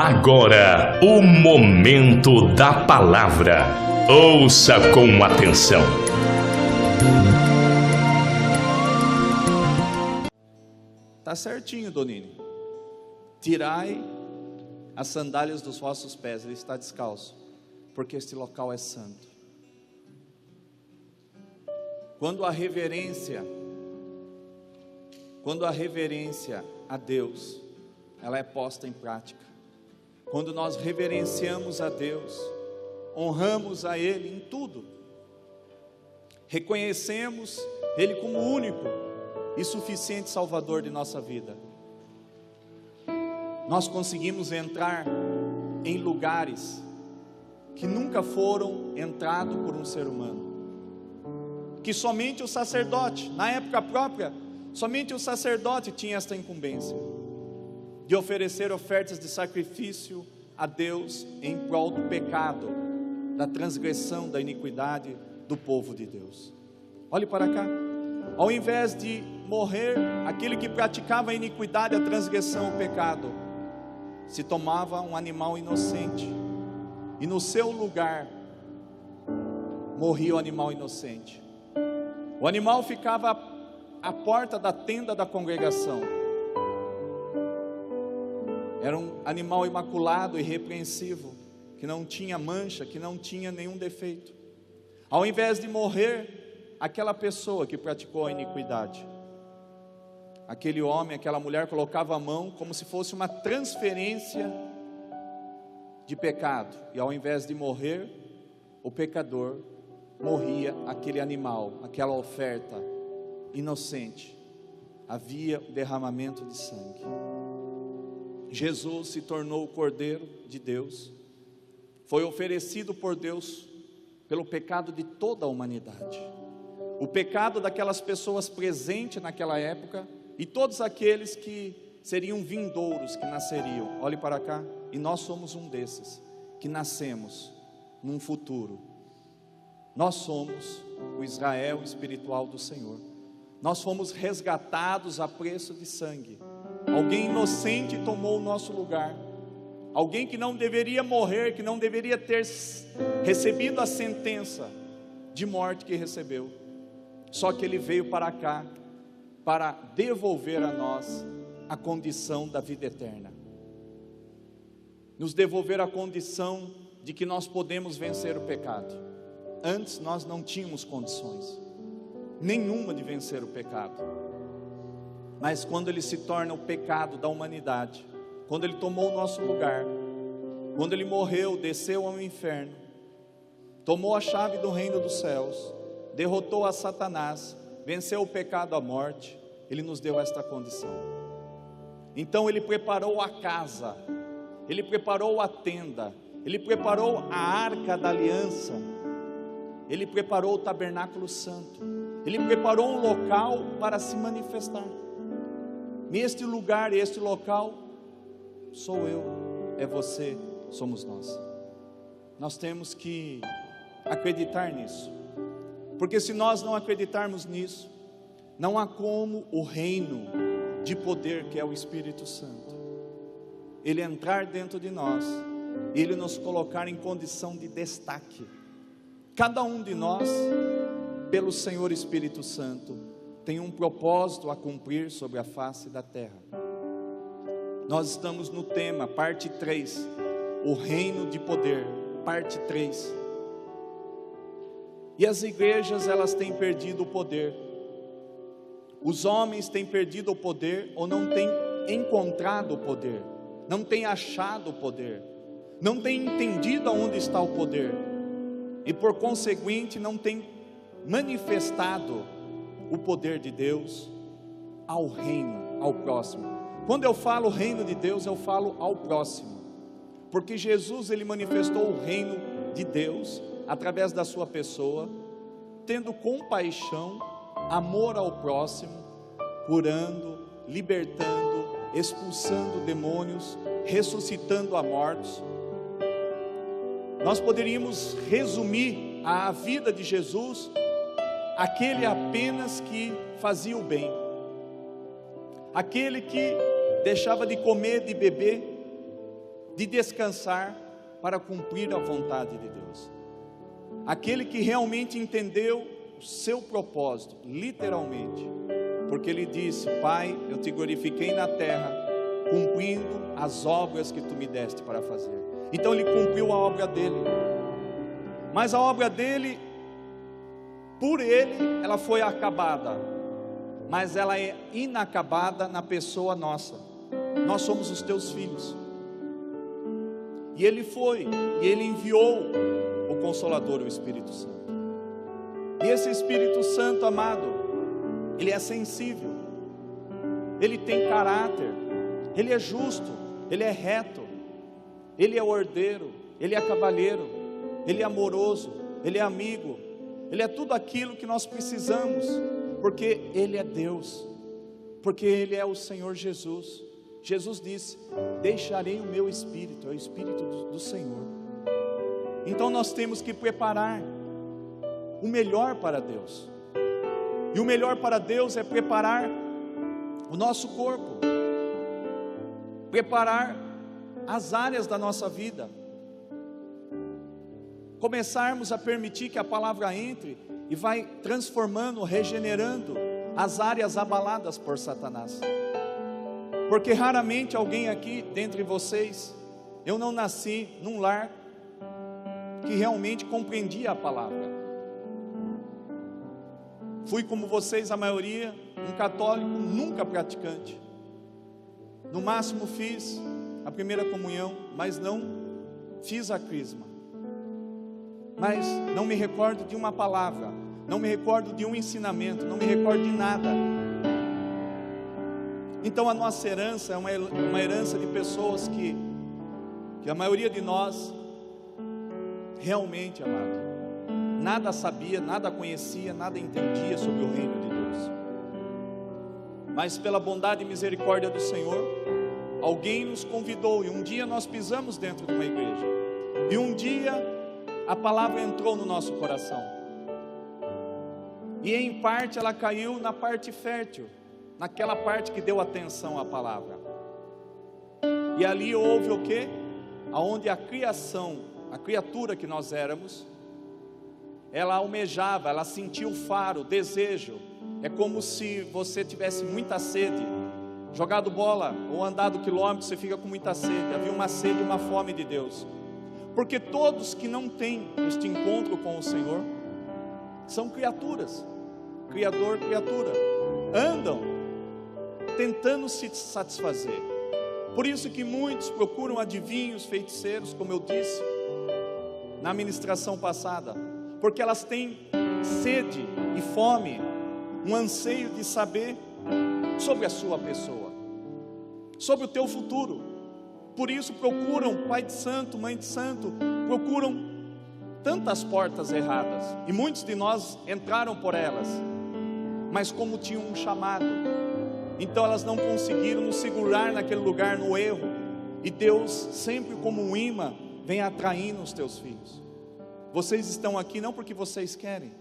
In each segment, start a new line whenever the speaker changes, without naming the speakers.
Agora, o momento da palavra. Ouça com atenção.
Tá certinho, Donine. Tirai as sandálias dos vossos pés, ele está descalço, porque este local é santo. Quando a reverência a Deus, ela é posta em prática. Quando nós reverenciamos a Deus, honramos a Ele em tudo, reconhecemos Ele como único e suficiente Salvador de nossa vida, nós conseguimos entrar em lugares que nunca foram entrados por um ser humano, que somente o sacerdote, na época própria, somente o sacerdote tinha esta incumbência, de oferecer ofertas de sacrifício a Deus em prol do pecado, da transgressão, da iniquidade do povo de Deus. Olhe para cá, ao invés de morrer aquele que praticava a iniquidade, a transgressão, o pecado, se tomava um animal inocente, e no seu lugar morria o animal inocente. O animal ficava à porta da tenda da congregação. Era um animal imaculado e irrepreensível, que não tinha mancha, que não tinha nenhum defeito. Ao invés de morrer aquela pessoa que praticou a iniquidade, aquele homem, aquela mulher colocava a mão como se fosse uma transferência de pecado, e ao invés de morrer o pecador, morria aquele animal, aquela oferta inocente. Havia o derramamento de sangue. Jesus se tornou o Cordeiro de Deus, foi oferecido por Deus pelo pecado de toda a humanidade, o pecado daquelas pessoas presentes naquela época e todos aqueles que seriam vindouros, que nasceriam. Olhe para cá, e nós somos um desses, que nascemos num futuro. Nós somos o Israel espiritual do Senhor. Nós fomos resgatados a preço de sangue. Alguém inocente tomou o nosso lugar. Alguém que não deveria morrer, que não deveria ter recebido a sentença de morte que recebeu. Só que Ele veio para cá para devolver a nós a condição da vida eterna. Nos devolver a condição de que nós podemos vencer o pecado. Antes nós não tínhamos condições nenhuma de vencer o pecado. Mas quando Ele se torna o pecado da humanidade, quando Ele tomou o nosso lugar, quando Ele morreu, desceu ao inferno, tomou a chave do reino dos céus, derrotou a Satanás, venceu o pecado, a morte, Ele nos deu esta condição. Então Ele preparou a casa, Ele preparou a tenda, Ele preparou a arca da aliança, Ele preparou o tabernáculo santo, Ele preparou um local para se manifestar. Este lugar, este local, sou eu, é você, somos nós. Nós temos que acreditar nisso, porque se nós não acreditarmos nisso, não há como o reino de poder, que é o Espírito Santo, Ele entrar dentro de nós, Ele nos colocar em condição de destaque. Cada um de nós, pelo Senhor Espírito Santo, tem um propósito a cumprir sobre a face da terra. Nós estamos no tema, parte 3, o reino de poder, parte 3. E as igrejas, elas têm perdido o poder. Os homens têm perdido o poder, ou não têm encontrado o poder, não têm achado o poder, não têm entendido aonde está o poder, e por conseguinte não têm manifestado o poder de Deus ao reino, ao próximo. Quando eu falo reino de Deus, eu falo ao próximo, porque Jesus, Ele manifestou o reino de Deus através da sua pessoa, tendo compaixão, amor ao próximo, curando, libertando, expulsando demônios, ressuscitando a mortos. Nós poderíamos resumir a vida de Jesus, aquele apenas que fazia o bem, aquele que deixava de comer, de beber, de descansar para cumprir a vontade de Deus. Aquele que realmente entendeu o seu propósito, literalmente, porque ele disse: Pai, eu te glorifiquei na terra, cumprindo as obras que tu me deste para fazer. Então ele cumpriu a obra dele, mas a obra dele, por ele, ela foi acabada, mas ela é inacabada na pessoa nossa. Nós somos os teus filhos, e ele foi, e ele enviou o Consolador, o Espírito Santo. E esse Espírito Santo, amado, ele é sensível, ele tem caráter, ele é justo, ele é reto, ele é ordeiro, ele é cavalheiro, ele é amoroso, ele é amigo, ele é tudo aquilo que nós precisamos, porque ele é Deus, porque ele é o Senhor Jesus. Jesus disse: deixarei o meu Espírito, é o Espírito do Senhor. Então nós temos que preparar o melhor para Deus, e o melhor para Deus é preparar o nosso corpo, preparar as áreas da nossa vida, começarmos a permitir que a palavra entre e vai transformando, regenerando as áreas abaladas por Satanás. Porque raramente alguém aqui dentre vocês, eu não nasci num lar que realmente compreendia a palavra. Fui como vocês, a maioria, um católico nunca praticante. No máximo fiz a primeira comunhão, mas não fiz a crisma. Mas não me recordo de uma palavra, não me recordo de um ensinamento, não me recordo de nada. Então a nossa herança é uma herança de pessoas que a maioria de nós realmente, amado, nada sabia, nada conhecia, nada entendia sobre o reino de Deus. Mas pela bondade e misericórdia do Senhor, alguém nos convidou, e um dia nós pisamos dentro de uma igreja, e um dia a palavra entrou no nosso coração, e em parte ela caiu na parte fértil, naquela parte que deu atenção à palavra. E ali houve o quê? Aonde a criação, a criatura que nós éramos, ela almejava, ela sentia o faro, o desejo. É como se você tivesse muita sede, jogado bola ou andado quilômetros, você fica com muita sede. Havia uma sede, uma fome de Deus, porque todos que não têm este encontro com o Senhor são criaturas, criador, criatura, andam tentando se satisfazer. Por isso que muitos procuram adivinhos, feiticeiros, como eu disse na ministração passada, porque elas têm sede e fome, um anseio de saber sobre a sua pessoa, sobre o teu futuro. Por isso procuram pai de santo, mãe de santo, procuram tantas portas erradas, e muitos de nós entraram por elas, mas como tinham um chamado, então elas não conseguiram nos segurar naquele lugar, no erro, e Deus sempre como um imã vem atraindo os teus filhos. Vocês estão aqui não porque vocês querem,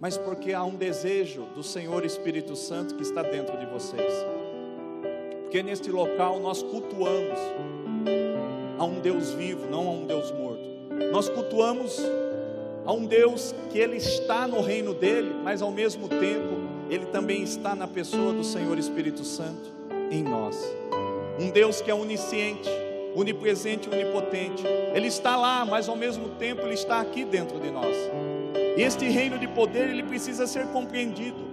mas porque há um desejo do Senhor Espírito Santo que está dentro de vocês. Porque neste local nós cultuamos a um Deus vivo, não a um Deus morto. Nós cultuamos a um Deus que Ele está no reino dEle, mas ao mesmo tempo Ele também está na pessoa do Senhor Espírito Santo em nós. Um Deus que é onisciente, onipresente e onipotente. Ele está lá, mas ao mesmo tempo Ele está aqui dentro de nós. E este reino de poder, ele precisa ser compreendido.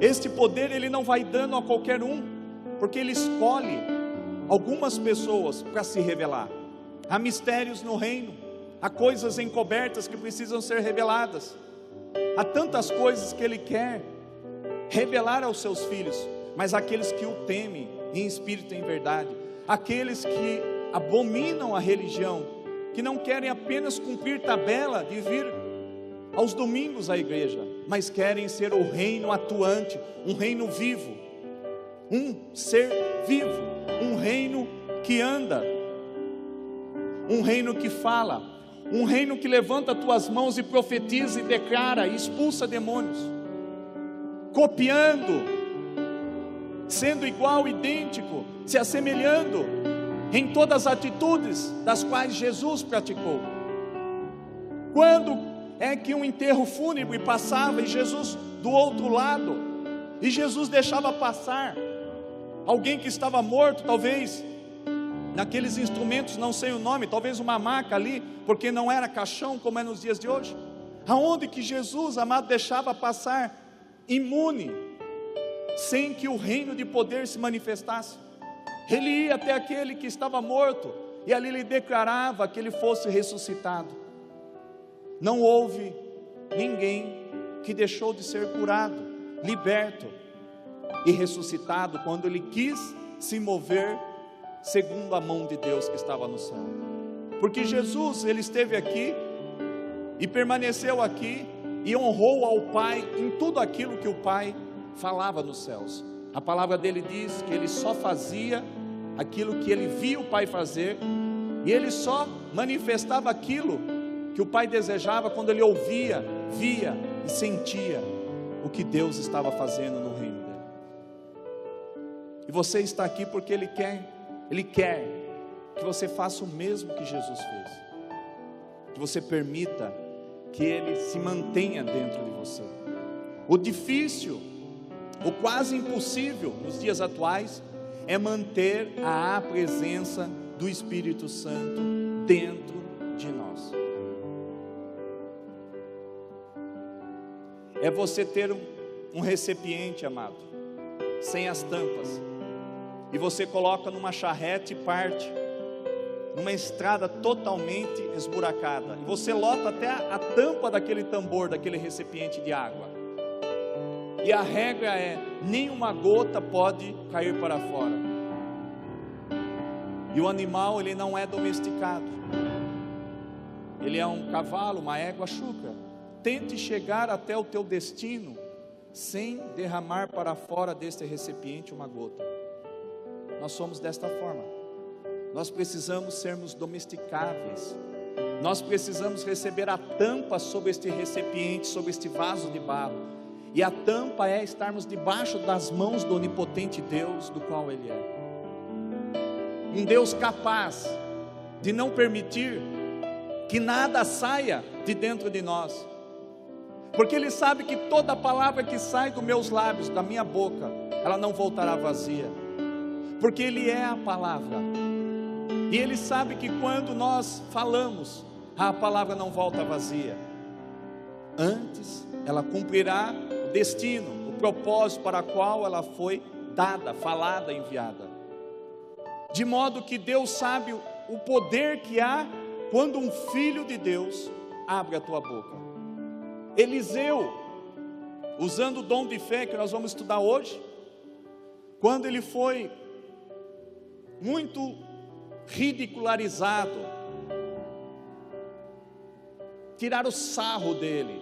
Este poder, ele não vai dando a qualquer um, porque Ele escolhe algumas pessoas para se revelar. Há mistérios no reino, há coisas encobertas que precisam ser reveladas. Há tantas coisas que Ele quer revelar aos seus filhos, mas aqueles que o temem em espírito e em verdade, aqueles que abominam a religião, que não querem apenas cumprir tabela de vir aos domingos à igreja, mas querem ser o reino atuante, um reino vivo, um ser vivo, um reino que anda, um reino que fala, um reino que levanta tuas mãos e profetiza e declara, e expulsa demônios, copiando, sendo igual, idêntico, se assemelhando em todas as atitudes das quais Jesus praticou. Quando é que um enterro fúnebre passava e Jesus do outro lado, e Jesus deixava passar alguém que estava morto, talvez naqueles instrumentos, não sei o nome, talvez uma maca ali, porque não era caixão como é nos dias de hoje. Aonde que Jesus, amado, deixava passar imune, sem que o reino de poder se manifestasse? Ele ia até aquele que estava morto, e ali lhe declarava que ele fosse ressuscitado. Não houve ninguém que deixou de ser curado, liberto e ressuscitado, quando ele quis se mover segundo a mão de Deus que estava no céu. Porque Jesus, ele esteve aqui e permaneceu aqui e honrou ao Pai em tudo aquilo que o Pai falava nos céus. A palavra dele diz que ele só fazia aquilo que ele via o Pai fazer, e ele só manifestava aquilo que o Pai desejava quando ele ouvia, via e sentia o que Deus estava fazendo no reino dele. E você está aqui porque Ele quer que você faça o mesmo que Jesus fez, que você permita que Ele se mantenha dentro de você. O difícil, o quase impossível nos dias atuais, é manter a presença do Espírito Santo dentro de nós. É você ter um recipiente, amado, sem as tampas, e você coloca numa charrete e parte, numa estrada totalmente esburacada, e você lota até a tampa daquele tambor, daquele recipiente de água, e a regra é, nenhuma gota pode cair para fora. E o animal, ele não é domesticado, ele é um cavalo, uma égua chúcara. Tente chegar até o teu destino sem derramar para fora deste recipiente uma gota. Nós somos desta forma. Nós precisamos sermos domesticáveis. Nós precisamos receber a tampa sobre este recipiente, sobre este vaso de barro. E a tampa é estarmos debaixo das mãos do onipotente Deus, do qual Ele é. Um Deus capaz de não permitir que nada saia de dentro de nós, porque Ele sabe que toda palavra que sai dos meus lábios, da minha boca, ela não voltará vazia, porque Ele é a palavra, e Ele sabe que quando nós falamos, a palavra não volta vazia, antes ela cumprirá o destino, o propósito para o qual ela foi dada, falada, enviada. De modo que Deus sabe o poder que há quando um filho de Deus abre a tua boca. Eliseu, usando o dom de fé que nós vamos estudar hoje, quando ele foi muito ridicularizado, tiraram o sarro dele,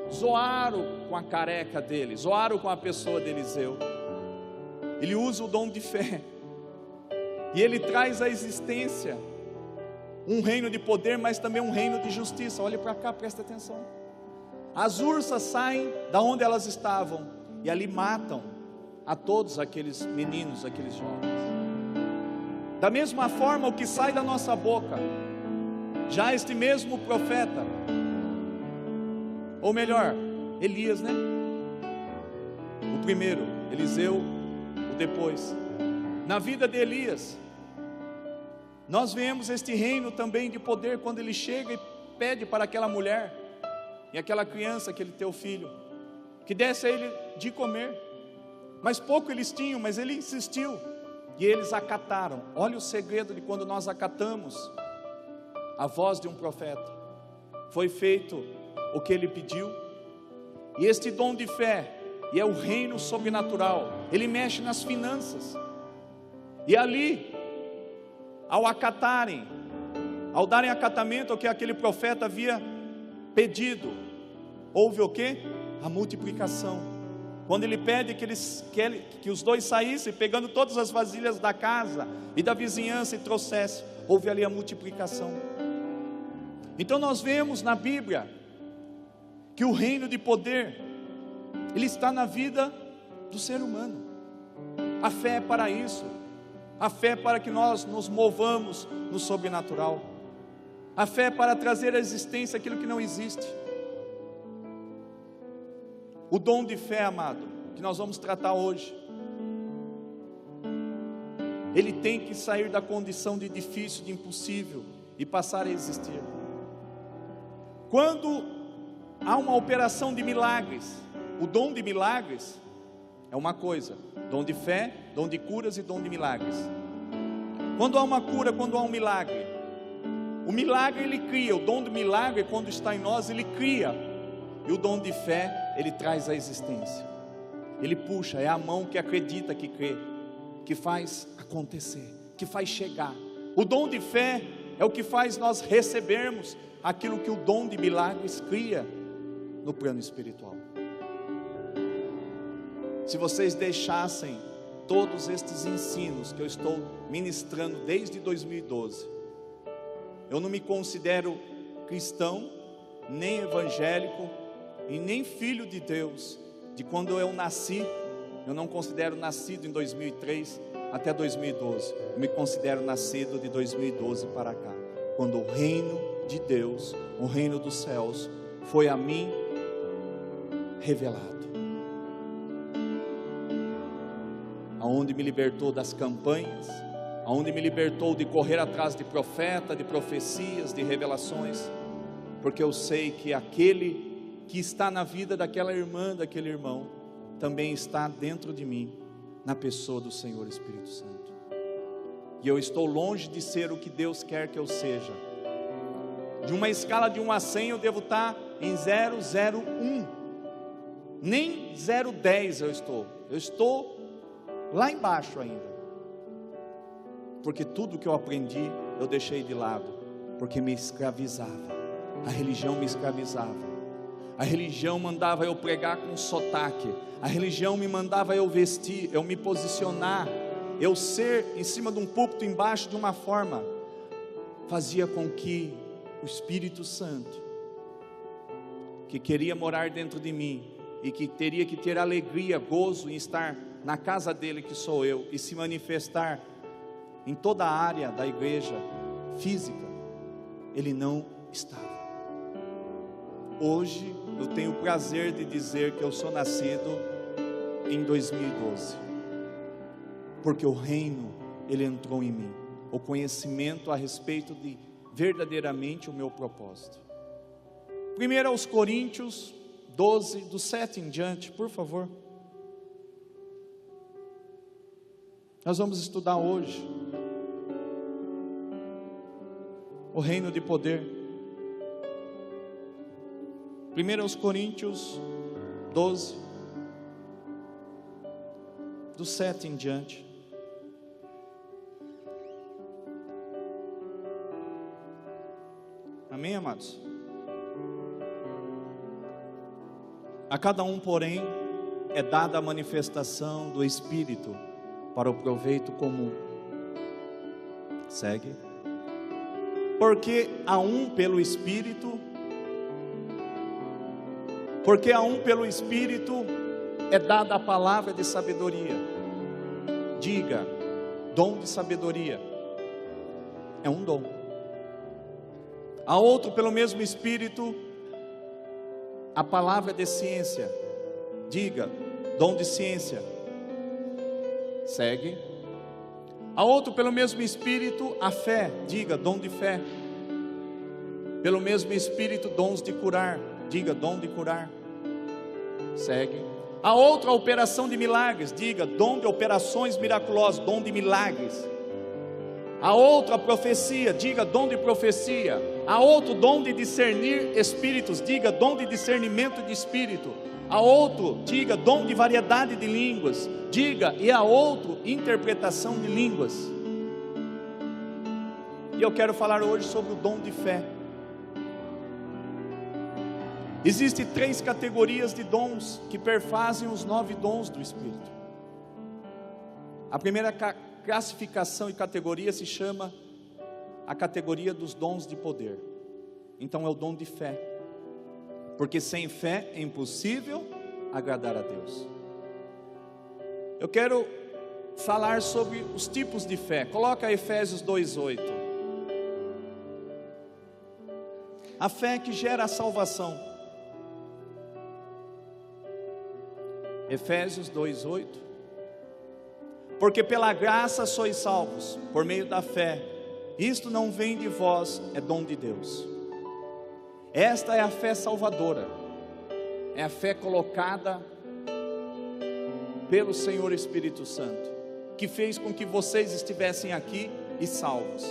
zoaram com a careca dele, zoaram com a pessoa de Eliseu. Ele usa o dom de fé, e ele traz à existência um reino de poder, mas também um reino de justiça. Olhe para cá, presta atenção. As ursas saem da onde elas estavam e ali matam a todos aqueles meninos, aqueles jovens. Da mesma forma, o que sai da nossa boca, já este mesmo profeta, ou melhor, Elias, né? O primeiro, Eliseu, o depois. Na vida de Elias, nós vemos este reino também de poder, quando ele chega e pede para aquela mulher e aquela criança, aquele teu filho, que desse a ele de comer. Mas pouco eles tinham, mas ele insistiu, e eles acataram. Olha o segredo de quando nós acatamos a voz de um profeta. Foi feito o que ele pediu. E este dom de fé, e é o reino sobrenatural, ele mexe nas finanças. E ali, ao acatarem, ao darem acatamento ao que aquele profeta havia pedido, houve o que? A multiplicação. Quando ele pede que os dois saíssem, pegando todas as vasilhas da casa e da vizinhança e trouxessem, houve ali a multiplicação. Então nós vemos na Bíblia que o reino de poder, ele está na vida do ser humano. A fé é para isso. A fé para que nós nos movamos no sobrenatural. A fé para trazer à existência aquilo que não existe. O dom de fé, amado, que nós vamos tratar hoje, ele tem que sair da condição de difícil, de impossível, e passar a existir. Quando há uma operação de milagres, o dom de milagres é uma coisa, dom de fé, dom de curas e dom de milagres. Quando há uma cura, quando há um milagre, o milagre ele cria, o dom do milagre quando está em nós, ele cria, e o dom de fé, ele traz a existência, ele puxa, é a mão que acredita, que crê, que faz acontecer, que faz chegar. O dom de fé é o que faz nós recebermos aquilo que o dom de milagres cria no plano espiritual. Se vocês deixassem todos estes ensinos que eu estou ministrando desde 2012, eu não me considero cristão, nem evangélico, e nem filho de Deus, de quando eu nasci. Eu não considero nascido em 2003 até 2012, eu me considero nascido de 2012 para cá, quando o reino de Deus, o reino dos céus, foi a mim revelado, aonde me libertou das campanhas, aonde me libertou de correr atrás de profeta, de profecias, de revelações, porque eu sei que aquele que está na vida daquela irmã, daquele irmão, também está dentro de mim, na pessoa do Senhor Espírito Santo. E eu estou longe de ser o que Deus quer que eu seja. De uma escala de 1 a 100 eu devo estar em 001, nem 010 eu estou lá embaixo ainda, porque tudo que eu aprendi eu deixei de lado, porque me escravizava, a religião me escravizava. A religião mandava eu pregar com sotaque, a religião me mandava eu vestir, eu me posicionar, eu ser em cima de um púlpito, embaixo de uma forma, fazia com que o Espírito Santo, que queria morar dentro de mim, e que teria que ter alegria, gozo em estar na casa dele, que sou eu, e se manifestar em toda a área da igreja física, ele não estava. Hoje eu tenho o prazer de dizer que eu sou nascido em 2012, porque o reino, ele entrou em mim, o conhecimento a respeito de verdadeiramente o meu propósito. 1 aos Coríntios 12, do 7 em diante, por favor. Nós vamos estudar hoje o reino de poder. 1 aos Coríntios 12, do 7 em diante. Amém, amados? A cada um, porém, é dada a manifestação do Espírito para o proveito comum. Segue. Porque a um pelo Espírito é dada a palavra de sabedoria. Diga, dom de sabedoria. É um dom. A outro pelo mesmo Espírito a palavra de ciência. Diga, dom de ciência. Segue. A outro pelo mesmo Espírito a fé. Diga, dom de fé. Pelo mesmo Espírito dons de curar. Diga, dom de curar. Segue. A outra, a operação de milagres. Diga, dom de operações miraculosas, dom de milagres. A outra, a profecia. Diga, dom de profecia. A outro, dom de discernir espíritos. Diga, dom de discernimento de espírito. A outro, diga, dom de variedade de línguas. Diga, e a outro, interpretação de línguas. E eu quero falar hoje sobre o dom de fé. Existem 3 categorias de dons que perfazem os 9 dons do Espírito. A primeira classificação e categoria se chama a categoria dos dons de poder. Então é o dom de fé, porque sem fé é impossível agradar a Deus. Eu quero falar sobre os tipos de fé. Coloca Efésios 2:8. A fé que gera a salvação. Efésios 2:8. Porque pela graça sois salvos, por meio da fé. Isto não vem de vós, é dom de Deus. Esta é a fé salvadora. É a fé colocada pelo Senhor Espírito Santo, que fez com que vocês estivessem aqui e salvos.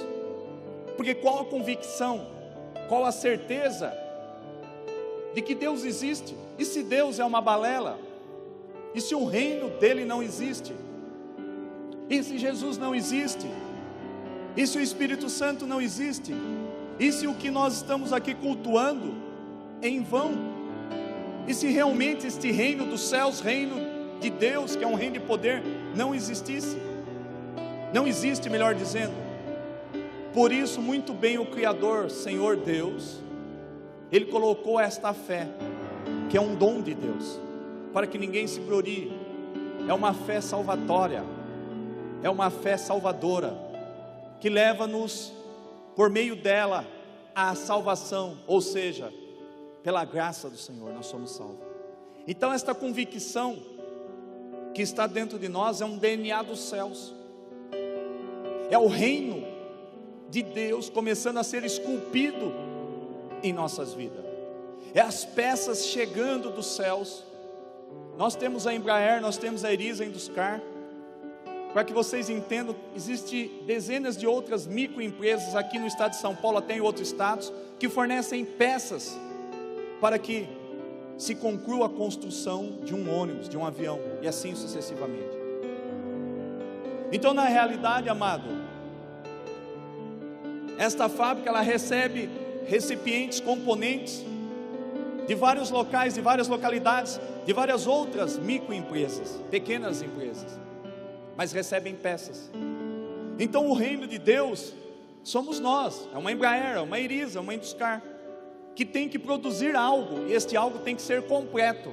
Porque qual a convicção, qual a certeza de que Deus existe? E se Deus é uma balela? E se o reino dele não existe? E se Jesus não existe? E se o Espírito Santo não existe? E se o que nós estamos aqui cultuando é em vão? E se realmente este reino dos céus, reino de Deus, que é um reino de poder, não existisse? Não existe, melhor dizendo. Por isso, muito bem o Criador, Senhor Deus, Ele colocou esta fé, que é um dom de Deus, para que ninguém se glorie. É uma fé salvatória, é uma fé salvadora, que leva-nos, por meio dela, à salvação, ou seja, pela graça do Senhor, nós somos salvos. Então esta convicção que está dentro de nós é um DNA dos céus, é o reino de Deus começando a ser esculpido em nossas vidas, é as peças chegando dos céus. Nós temos a Embraer, nós temos a Eriza Induscar. Para que vocês entendam, existem dezenas de outras microempresas aqui no estado de São Paulo, até em outros estados, que fornecem peças para que se conclua a construção de um ônibus, de um avião, e assim sucessivamente. Então, na realidade, amado, esta fábrica, ela recebe recipientes, componentes de vários locais, de várias localidades, de várias outras microempresas, pequenas empresas, mas recebem peças. Então o reino de Deus somos nós, é uma Embraer, é uma Eriza, é uma Induscar, que tem que produzir algo, e este algo tem que ser completo.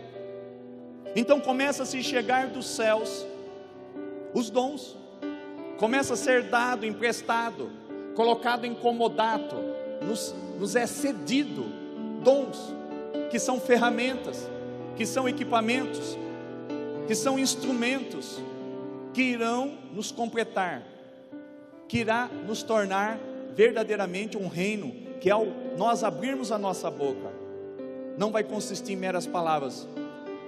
Então começa a se chegar dos céus os dons, começa a ser dado, emprestado, colocado em comodato, nos é cedido dons, que são ferramentas, que são equipamentos, que são instrumentos, que irão nos completar, que irá nos tornar verdadeiramente um reino, que ao nós abrirmos a nossa boca, não vai consistir em meras palavras,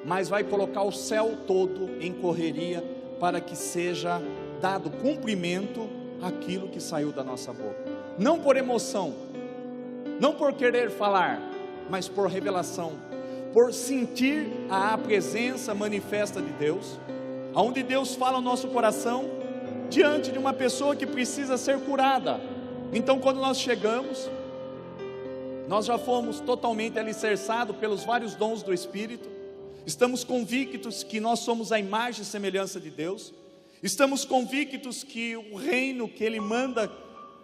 mas vai colocar o céu todo em correria, para que seja dado cumprimento àquilo que saiu da nossa boca, não por emoção, não por querer falar, mas por revelação, por sentir a presença manifesta de Deus, aonde Deus fala no nosso coração, diante de uma pessoa que precisa ser curada. Então quando nós chegamos, nós já fomos totalmente alicerçados pelos vários dons do Espírito, estamos convictos que nós somos a imagem e semelhança de Deus, estamos convictos que o reino que Ele manda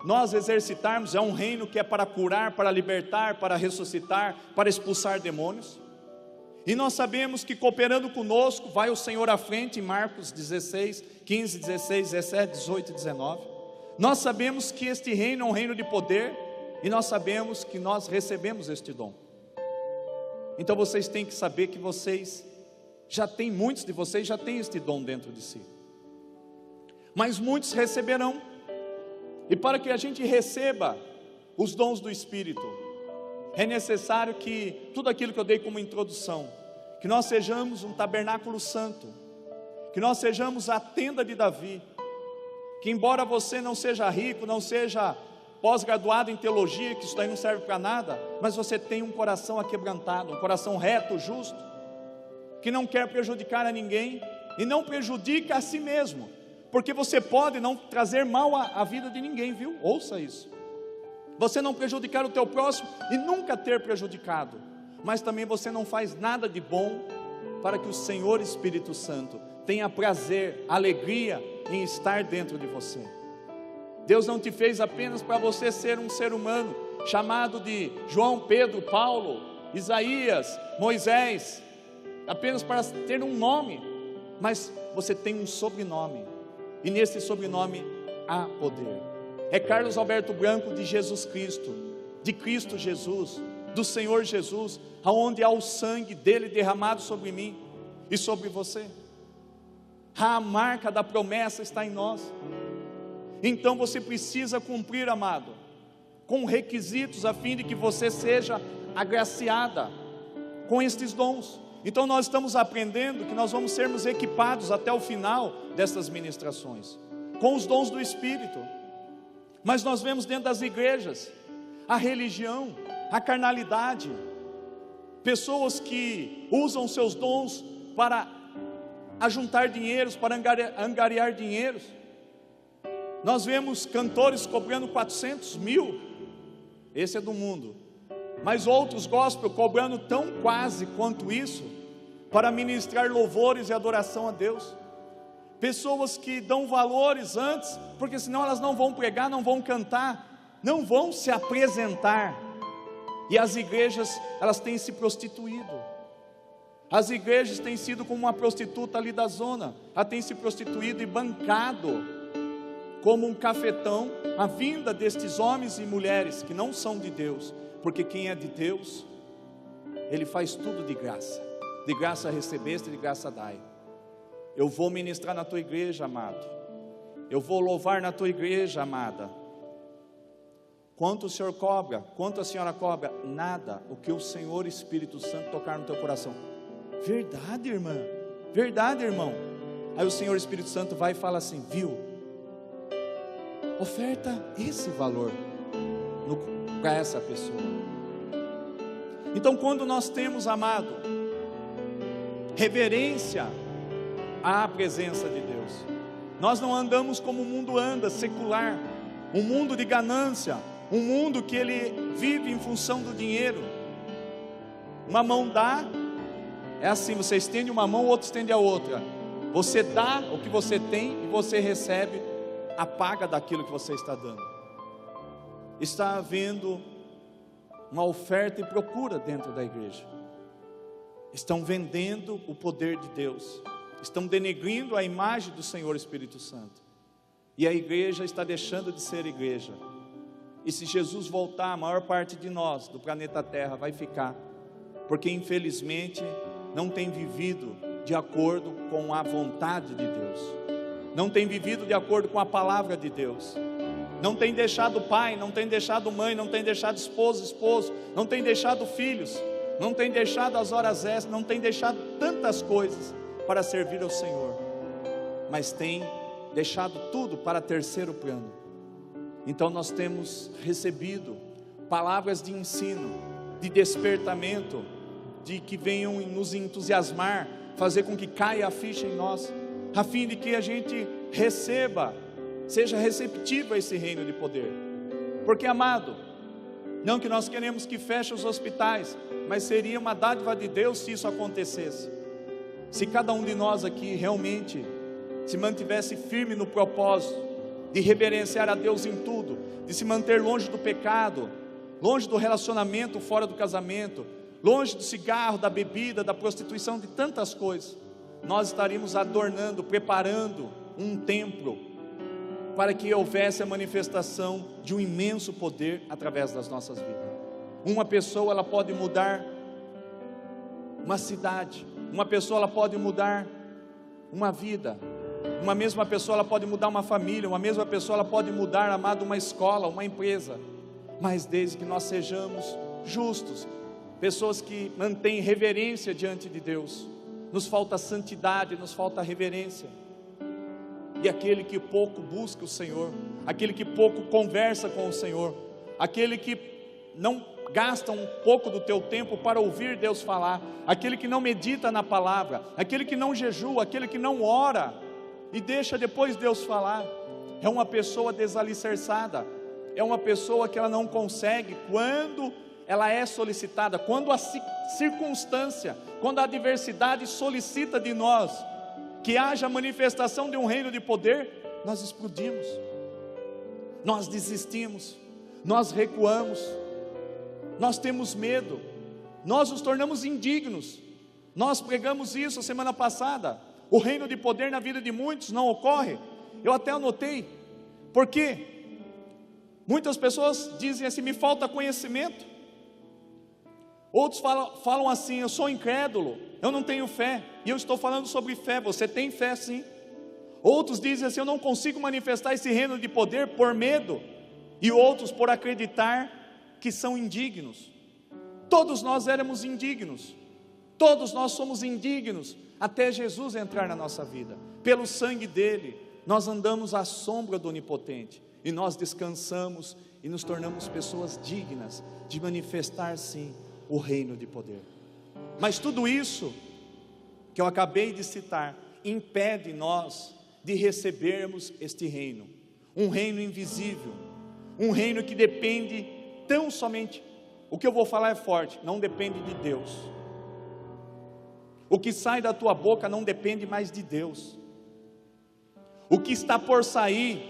nós exercitarmos é um reino que é para curar, para libertar, para ressuscitar, para expulsar demônios. E nós sabemos que cooperando conosco, vai o Senhor à frente, em Marcos 16, 15, 16, 17, 18 e 19. Nós sabemos que este reino é um reino de poder, e nós sabemos que nós recebemos este dom. Então vocês têm que saber que vocês já têm, muitos de vocês já têm este dom dentro de si, mas muitos receberão. E para que a gente receba os dons do Espírito, é necessário que tudo aquilo que eu dei como introdução, que nós sejamos um tabernáculo santo, que nós sejamos a tenda de Davi, que embora você não seja rico, não seja pós-graduado em teologia, que isso daí não serve para nada, mas você tem um coração aquebrantado, um coração reto, justo, que não quer prejudicar a ninguém, e não prejudica a si mesmo, porque você pode não trazer mal à vida de ninguém, viu? Ouça isso. Você não prejudicar o teu próximo e nunca ter prejudicado, mas também você não faz nada de bom para que o Senhor Espírito Santo tenha prazer, alegria em estar dentro de você. Deus não te fez apenas para você ser um ser humano chamado de João, Pedro, Paulo, Isaías, Moisés, apenas para ter um nome, mas você tem um sobrenome, e nesse sobrenome há poder. É Carlos Alberto Branco de Jesus Cristo, de Cristo Jesus, do Senhor Jesus, aonde há o sangue dele derramado sobre mim e sobre você. A marca da promessa está em nós. Então você precisa cumprir, amado, com requisitos a fim de que você seja agraciada com estes dons. Então nós estamos aprendendo que nós vamos sermos equipados até o final dessas ministrações com os dons do Espírito. Mas nós vemos dentro das igrejas a religião, a carnalidade, pessoas que usam seus dons para ajuntar dinheiros, para angariar dinheiros. Nós vemos cantores cobrando 400 mil, esse é do mundo, mas outros gospel cobrando tão quase quanto isso, para ministrar louvores e adoração a Deus. Pessoas que dão valores antes, porque senão elas não vão pregar, não vão cantar, não vão se apresentar. E as igrejas, elas têm se prostituído. As igrejas têm sido como uma prostituta ali da zona, ela tem se prostituído e bancado como um cafetão a vinda destes homens e mulheres que não são de Deus, porque quem é de Deus, ele faz tudo de graça recebeste, de graça dai. Eu vou ministrar na tua igreja, amado, eu vou louvar na tua igreja, amada. Quanto o Senhor cobra? Quanto a senhora cobra? Nada. O que o Senhor Espírito Santo tocar no teu coração. Verdade, irmã, verdade, irmão. Aí o Senhor Espírito Santo vai e fala assim: viu, oferta esse valor para essa pessoa. Então quando nós temos, amado, reverência à presença de Deus, nós não andamos como o mundo anda, secular, um mundo de ganância, um mundo que ele vive em função do dinheiro. Uma mão dá, é assim, você estende uma mão, o outro estende a outra. Você dá o que você tem e você recebe a paga daquilo que você está dando. Está havendo uma oferta e procura dentro da igreja. Estão vendendo o poder de Deus, estão denegrindo a imagem do Senhor Espírito Santo, e a igreja está deixando de ser igreja. E se Jesus voltar, a maior parte de nós do planeta Terra vai ficar, porque infelizmente não tem vivido de acordo com a vontade de Deus, não tem vivido de acordo com a palavra de Deus, não tem deixado pai, não tem deixado mãe, não tem deixado esposo, não tem deixado filhos, não tem deixado as horas extras, não tem deixado tantas coisas para servir ao Senhor, mas tem deixado tudo para terceiro plano. Então nós temos recebido palavras de ensino, de despertamento, de que venham nos entusiasmar, fazer com que caia a ficha em nós, a fim de que a gente receba, seja receptivo a esse reino de poder. Porque, amado, não que nós queremos que feche os hospitais, mas seria uma dádiva de Deus se isso acontecesse, se cada um de nós aqui realmente se mantivesse firme no propósito de reverenciar a Deus em tudo, de se manter longe do pecado, longe do relacionamento fora do casamento, longe do cigarro, da bebida, da prostituição, de tantas coisas. Nós estaríamos adornando, preparando um templo para que houvesse a manifestação de um imenso poder através das nossas vidas. Uma pessoa, ela pode mudar uma cidade, uma pessoa, ela pode mudar uma vida, uma mesma pessoa, ela pode mudar uma família, uma mesma pessoa, ela pode mudar, amado, uma escola, uma empresa, mas desde que nós sejamos justos, pessoas que mantêm reverência diante de Deus. Nos falta santidade, nos falta reverência. E aquele que pouco busca o Senhor, aquele que pouco conversa com o Senhor, aquele que não gasta um pouco do teu tempo para ouvir Deus falar, aquele que não medita na palavra, aquele que não jejua, aquele que não ora e deixa depois Deus falar, é uma pessoa desalicerçada, é uma pessoa que ela não consegue, quando ela é solicitada, quando a circunstância, quando a adversidade solicita de nós que haja manifestação de um reino de poder, nós explodimos, nós desistimos, nós recuamos, nós temos medo, nós nos tornamos indignos. Nós pregamos isso semana passada. O reino de poder na vida de muitos não ocorre, eu até anotei, porque muitas pessoas dizem assim: me falta conhecimento. Outros falam assim: eu sou incrédulo, eu não tenho fé. E eu estou falando sobre fé. Você tem fé sim. Outros dizem assim: eu não consigo manifestar esse reino de poder por medo. E outros por acreditar que são indignos. Todos nós éramos indignos. Todos nós somos indignos até Jesus entrar na nossa vida. Pelo sangue dele, nós andamos à sombra do Onipotente. E nós descansamos e nos tornamos pessoas dignas de manifestar sim o reino de poder. Mas tudo isso que eu acabei de citar impede nós de recebermos este reino, um reino invisível, um reino que depende tão somente, o que eu vou falar é forte, não depende de Deus. O que sai da tua boca não depende mais de Deus. O que está por sair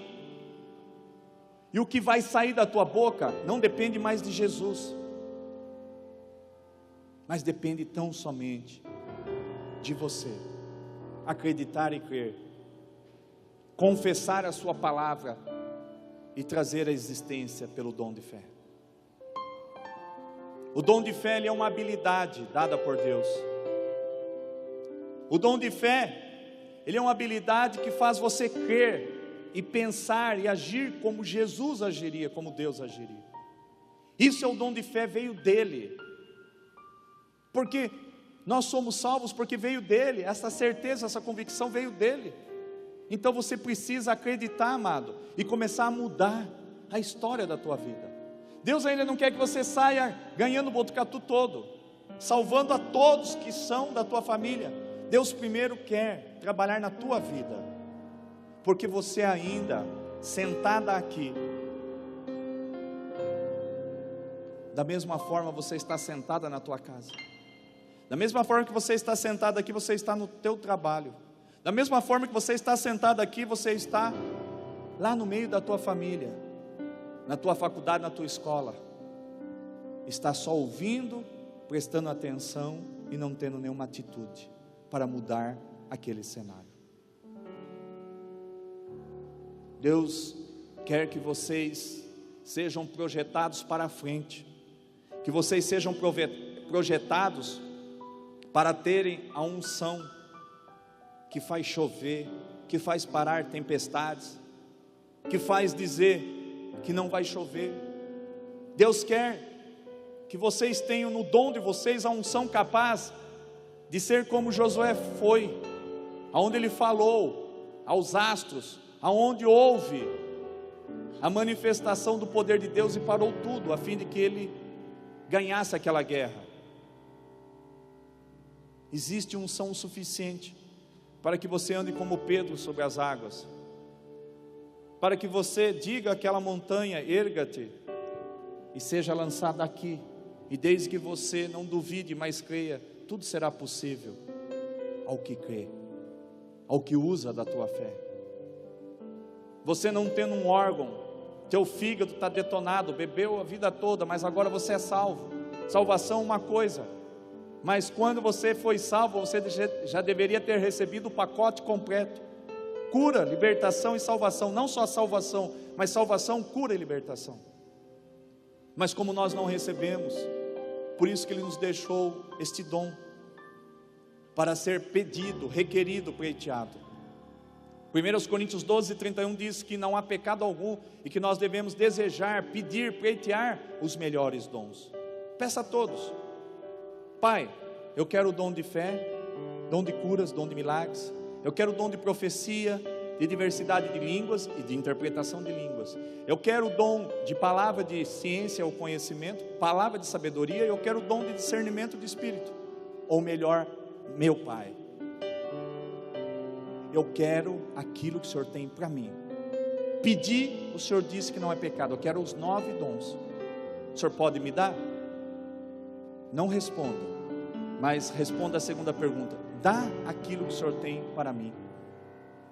e o que vai sair da tua boca não depende mais de Jesus, mas depende tão somente de você acreditar e crer, confessar a sua palavra e trazer a existência pelo dom de fé. O dom de fé, ele é uma habilidade dada por Deus. O dom de fé, ele é uma habilidade que faz você crer e pensar e agir como Jesus agiria, como Deus agiria. Isso é o dom de fé, veio dele. Porque nós somos salvos porque veio dele, essa certeza, essa convicção veio dele. Então você precisa acreditar, amado, e começar a mudar a história da tua vida. Deus ainda não quer que você saia ganhando o Botucatu todo, salvando a todos que são da tua família. Deus primeiro quer trabalhar na tua vida, porque você ainda, sentada aqui, da mesma forma você está sentada na tua casa, da mesma forma que você está sentada aqui, você está no teu trabalho, da mesma forma que você está sentado aqui, você está lá no meio da tua família, na tua faculdade, na tua escola, está só ouvindo, prestando atenção e não tendo nenhuma atitude para mudar aquele cenário. Deus quer que vocês sejam projetados para a frente, que vocês sejam projetados para terem a unção que faz chover, que faz parar tempestades, que faz dizer que não vai chover. Deus quer que vocês tenham no dom de vocês a unção capaz de ser como Josué foi, aonde ele falou aos astros, aonde houve a manifestação do poder de Deus e parou tudo, a fim de que ele ganhasse aquela guerra. Existe unção suficiente para que você ande como Pedro sobre as águas, para que você diga àquela montanha: erga-te e seja lançada aqui, e desde que você não duvide, mas creia, tudo será possível ao que crê, ao que usa da tua fé. Você não tendo um órgão, teu fígado está detonado, bebeu a vida toda, mas agora você é salvo. Salvação é uma coisa, mas quando você foi salvo, você já deveria ter recebido o pacote completo: cura, libertação e salvação. Não só salvação, mas salvação, cura e libertação. Mas como nós não recebemos, por isso que Ele nos deixou este dom, para ser pedido, requerido, pleiteado. 1 Coríntios 12:31 diz que não há pecado algum, e que nós devemos desejar, pedir, pleitear os melhores dons. Peça a todos: Pai, eu quero o dom de fé, dom de curas, dom de milagres. Eu quero o dom de profecia, de diversidade de línguas e de interpretação de línguas. Eu quero o dom de palavra de ciência ou conhecimento, palavra de sabedoria. Eu quero o dom de discernimento de espírito. Ou melhor, meu Pai, eu quero aquilo que o Senhor tem para mim. Pedir, o Senhor disse que não é pecado. Eu quero os 9 dons. O Senhor pode me dar? Não responda, mas responda a segunda pergunta: dá aquilo que o Senhor tem para mim.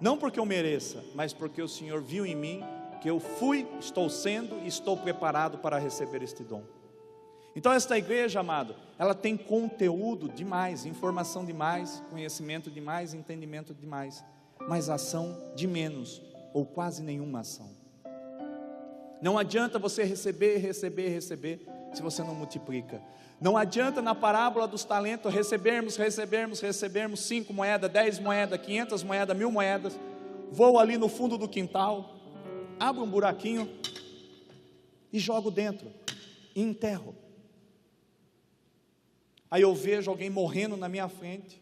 Não porque eu mereça, mas porque o Senhor viu em mim que eu fui, estou sendo e estou preparado para receber este dom. Então esta igreja, amado, ela tem conteúdo demais, informação demais, conhecimento demais, entendimento demais, mas ação de menos, ou quase nenhuma ação. Não adianta você receber, se você não multiplica. Não adianta na parábola dos talentos recebermos 5 moedas, 10 moedas, 500 moedas, 1000 moedas. Vou ali no fundo do quintal, abro um buraquinho e jogo dentro, e enterro. Aí eu vejo alguém morrendo na minha frente,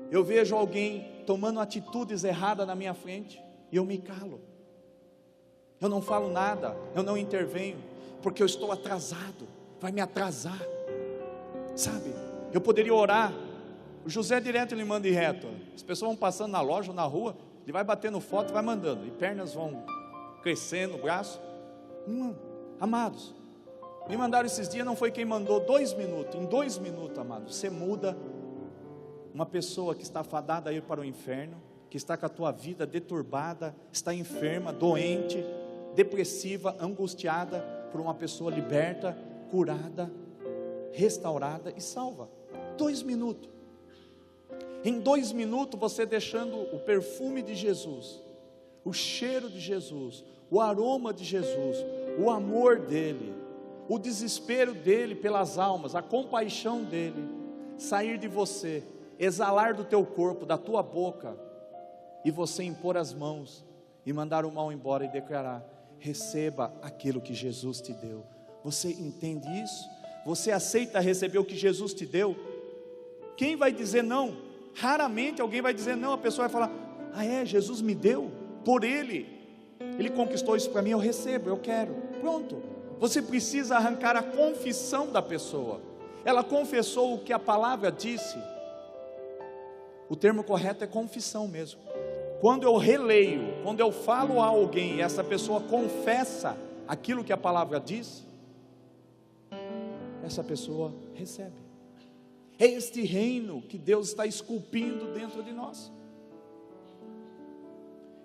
eu vejo alguém tomando atitudes erradas na minha frente, e eu me calo. Eu não falo nada, eu não intervenho, porque eu estou atrasado, vai me atrasar, sabe? Eu poderia orar. O José direto ele manda ir reto. As pessoas vão passando na loja ou na rua, ele vai batendo foto e vai mandando, e pernas vão crescendo, o braço. Amados, me mandaram esses dias, não foi quem mandou, 2 minutos, em 2 minutos, amados, você muda uma pessoa que está fadada a ir para o inferno, que está com a tua vida deturbada, está enferma, doente, depressiva, angustiada, por uma pessoa liberta, curada, restaurada e salva. 2 minutos. Em 2 minutos você deixando o perfume de Jesus, o cheiro de Jesus, o aroma de Jesus, o amor dele, o desespero dele pelas almas, a compaixão dele, sair de você, exalar do teu corpo, da tua boca, e você impor as mãos, e mandar o mal embora e declarar: receba aquilo que Jesus te deu. Você entende isso? Você aceita receber o que Jesus te deu? Quem vai dizer não? Raramente alguém vai dizer não. A pessoa vai falar: ah é, Jesus me deu, por Ele conquistou isso para mim, eu recebo, eu quero, pronto. Você precisa arrancar a confissão da pessoa. Ela confessou o que a palavra disse. O termo correto é confissão mesmo. Quando eu releio, quando eu falo a alguém e essa pessoa confessa aquilo que a palavra diz, essa pessoa recebe. É este reino que Deus está esculpindo dentro de nós.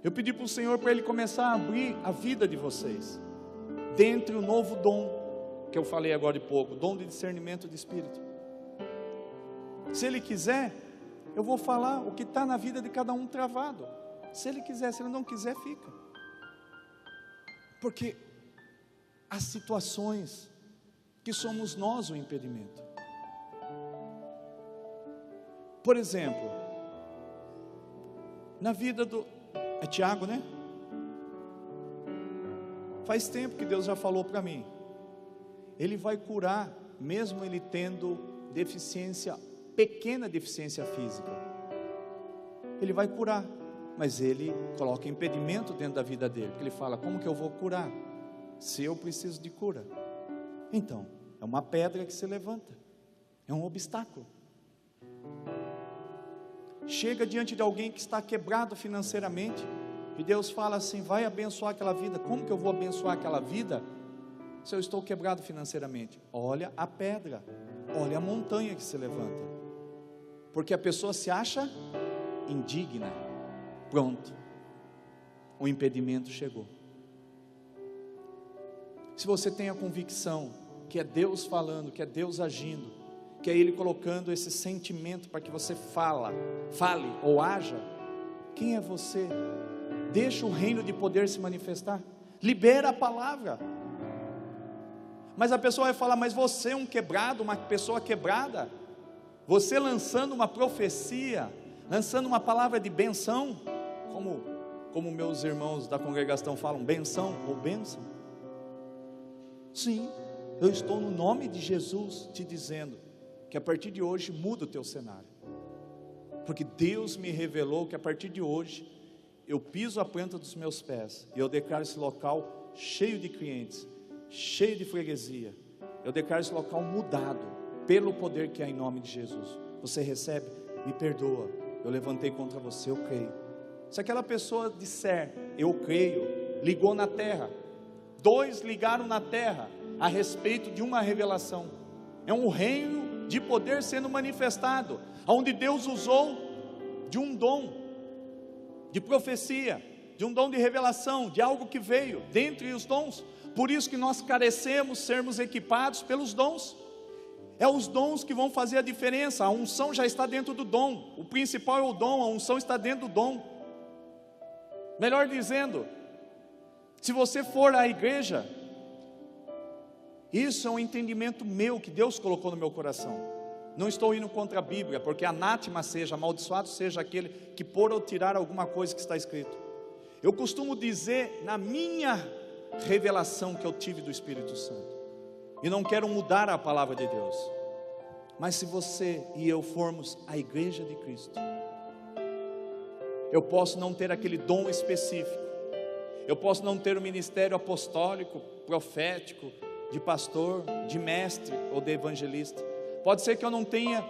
Eu pedi para o Senhor para Ele começar a abrir a vida de vocês, dentre o novo dom, que eu falei agora de pouco, dom de discernimento de espírito. Se Ele quiser, eu vou falar o que está na vida de cada um travado. Se Ele quiser, se Ele não quiser, fica. Porque há situações que somos nós o impedimento. Por exemplo, na vida do... É Tiago, né? Faz tempo que Deus já falou para mim. Ele vai curar, mesmo ele tendo deficiência, pequena deficiência física. Ele vai curar, mas ele coloca impedimento dentro da vida dele, porque ele fala: como que eu vou curar, se eu preciso de cura? Então, é uma pedra que se levanta, é um obstáculo. Chega diante de alguém que está quebrado financeiramente, e Deus fala assim: vai abençoar aquela vida. Como que eu vou abençoar aquela vida, se eu estou quebrado financeiramente? Olha a pedra, olha a montanha que se levanta, porque a pessoa se acha indigna. Pronto, o impedimento chegou. Se você tem a convicção que é Deus falando, que é Deus agindo, que é Ele colocando esse sentimento para que você fale ou haja, quem é você? Deixa o reino de poder se manifestar, libera a palavra. Mas a pessoa vai falar: mas você é um quebrado, uma pessoa quebrada, você lançando uma profecia, lançando uma palavra de benção, como meus irmãos da congregação falam, benção ou bênção. Sim, eu estou no nome de Jesus te dizendo que a partir de hoje muda o teu cenário, porque Deus me revelou que a partir de hoje eu piso a planta dos meus pés e eu declaro esse local cheio de clientes, cheio de freguesia. Eu declaro esse local mudado pelo poder que há em nome de Jesus. Você recebe? Me perdoa, eu levantei contra você, eu creio. Se aquela pessoa disser eu creio, ligou na terra, 2 ligaram na terra a respeito de uma revelação. É um reino de poder sendo manifestado, onde Deus usou de um dom de profecia, de um dom de revelação, de algo que veio dentre os dons. Por isso que nós carecemos sermos equipados pelos dons. É os dons que vão fazer a diferença. A unção já está dentro do dom. O principal é o dom, a unção está dentro do dom. Melhor dizendo, se você for à igreja, isso é um entendimento meu, que Deus colocou no meu coração. Não estou indo contra a Bíblia, porque anátema seja, amaldiçoado seja aquele que pôr ou tirar alguma coisa que está escrito. Eu costumo dizer, na minha revelação que eu tive do Espírito Santo, e não quero mudar a palavra de Deus, mas se você e eu formos a igreja de Cristo, eu posso não ter aquele dom específico, eu posso não ter o ministério apostólico, profético, de pastor, de mestre ou de evangelista. Pode ser que eu não tenha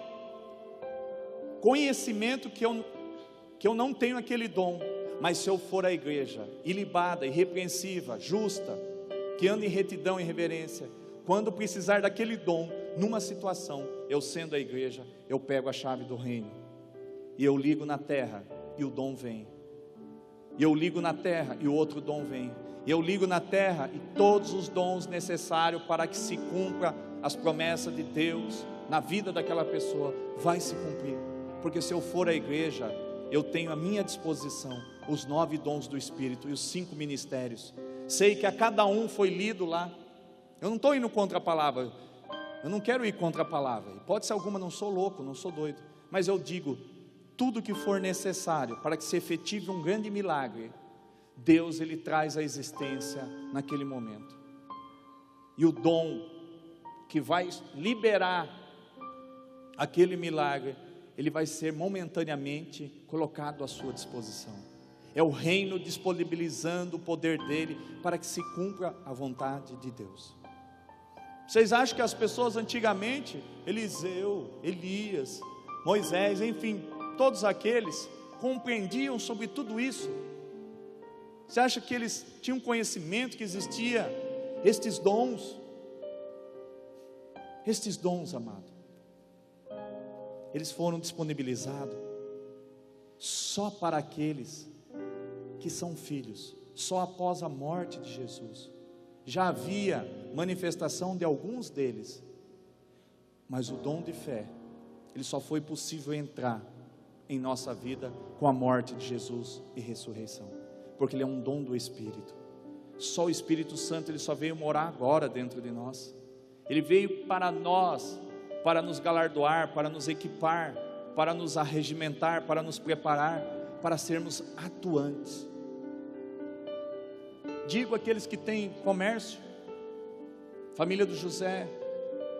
conhecimento, que eu não tenho aquele dom, mas se eu for à igreja, ilibada, irrepreensiva, justa, que anda em retidão e reverência, quando precisar daquele dom, numa situação, eu sendo a igreja, eu pego a chave do reino, e eu ligo na terra, e o dom vem, e eu ligo na terra, e o outro dom vem, e eu ligo na terra, e todos os dons necessários para que se cumpra as promessas de Deus, na vida daquela pessoa, vai se cumprir, porque se eu for à igreja, eu tenho à minha disposição, os 9 dons do Espírito, e os 5 ministérios, sei que a cada um foi lido lá, eu não estou indo contra a palavra, eu não quero ir contra a palavra, hipótese alguma, não sou louco, não sou doido, mas eu digo, tudo que for necessário para que se efetive um grande milagre, Deus Ele traz a existência naquele momento, e o dom que vai liberar aquele milagre, ele vai ser momentaneamente colocado à sua disposição, é o reino disponibilizando o poder dele, para que se cumpra a vontade de Deus. Vocês acham que as pessoas antigamente, Eliseu, Elias, Moisés, enfim, todos aqueles compreendiam sobre tudo isso? Você acha que eles tinham conhecimento que existia estes dons? Estes dons, amado, eles foram disponibilizados só para aqueles que são filhos. Só após a morte de Jesus já havia manifestação de alguns deles, mas o dom de fé, ele só foi possível entrar em nossa vida com a morte de Jesus e ressurreição, porque ele é um dom do Espírito. Só o Espírito Santo, ele só veio morar agora dentro de nós, ele veio para nós, para nos galardoar, para nos equipar, para nos arregimentar, para nos preparar, para sermos atuantes. Digo aqueles que têm comércio, família do José,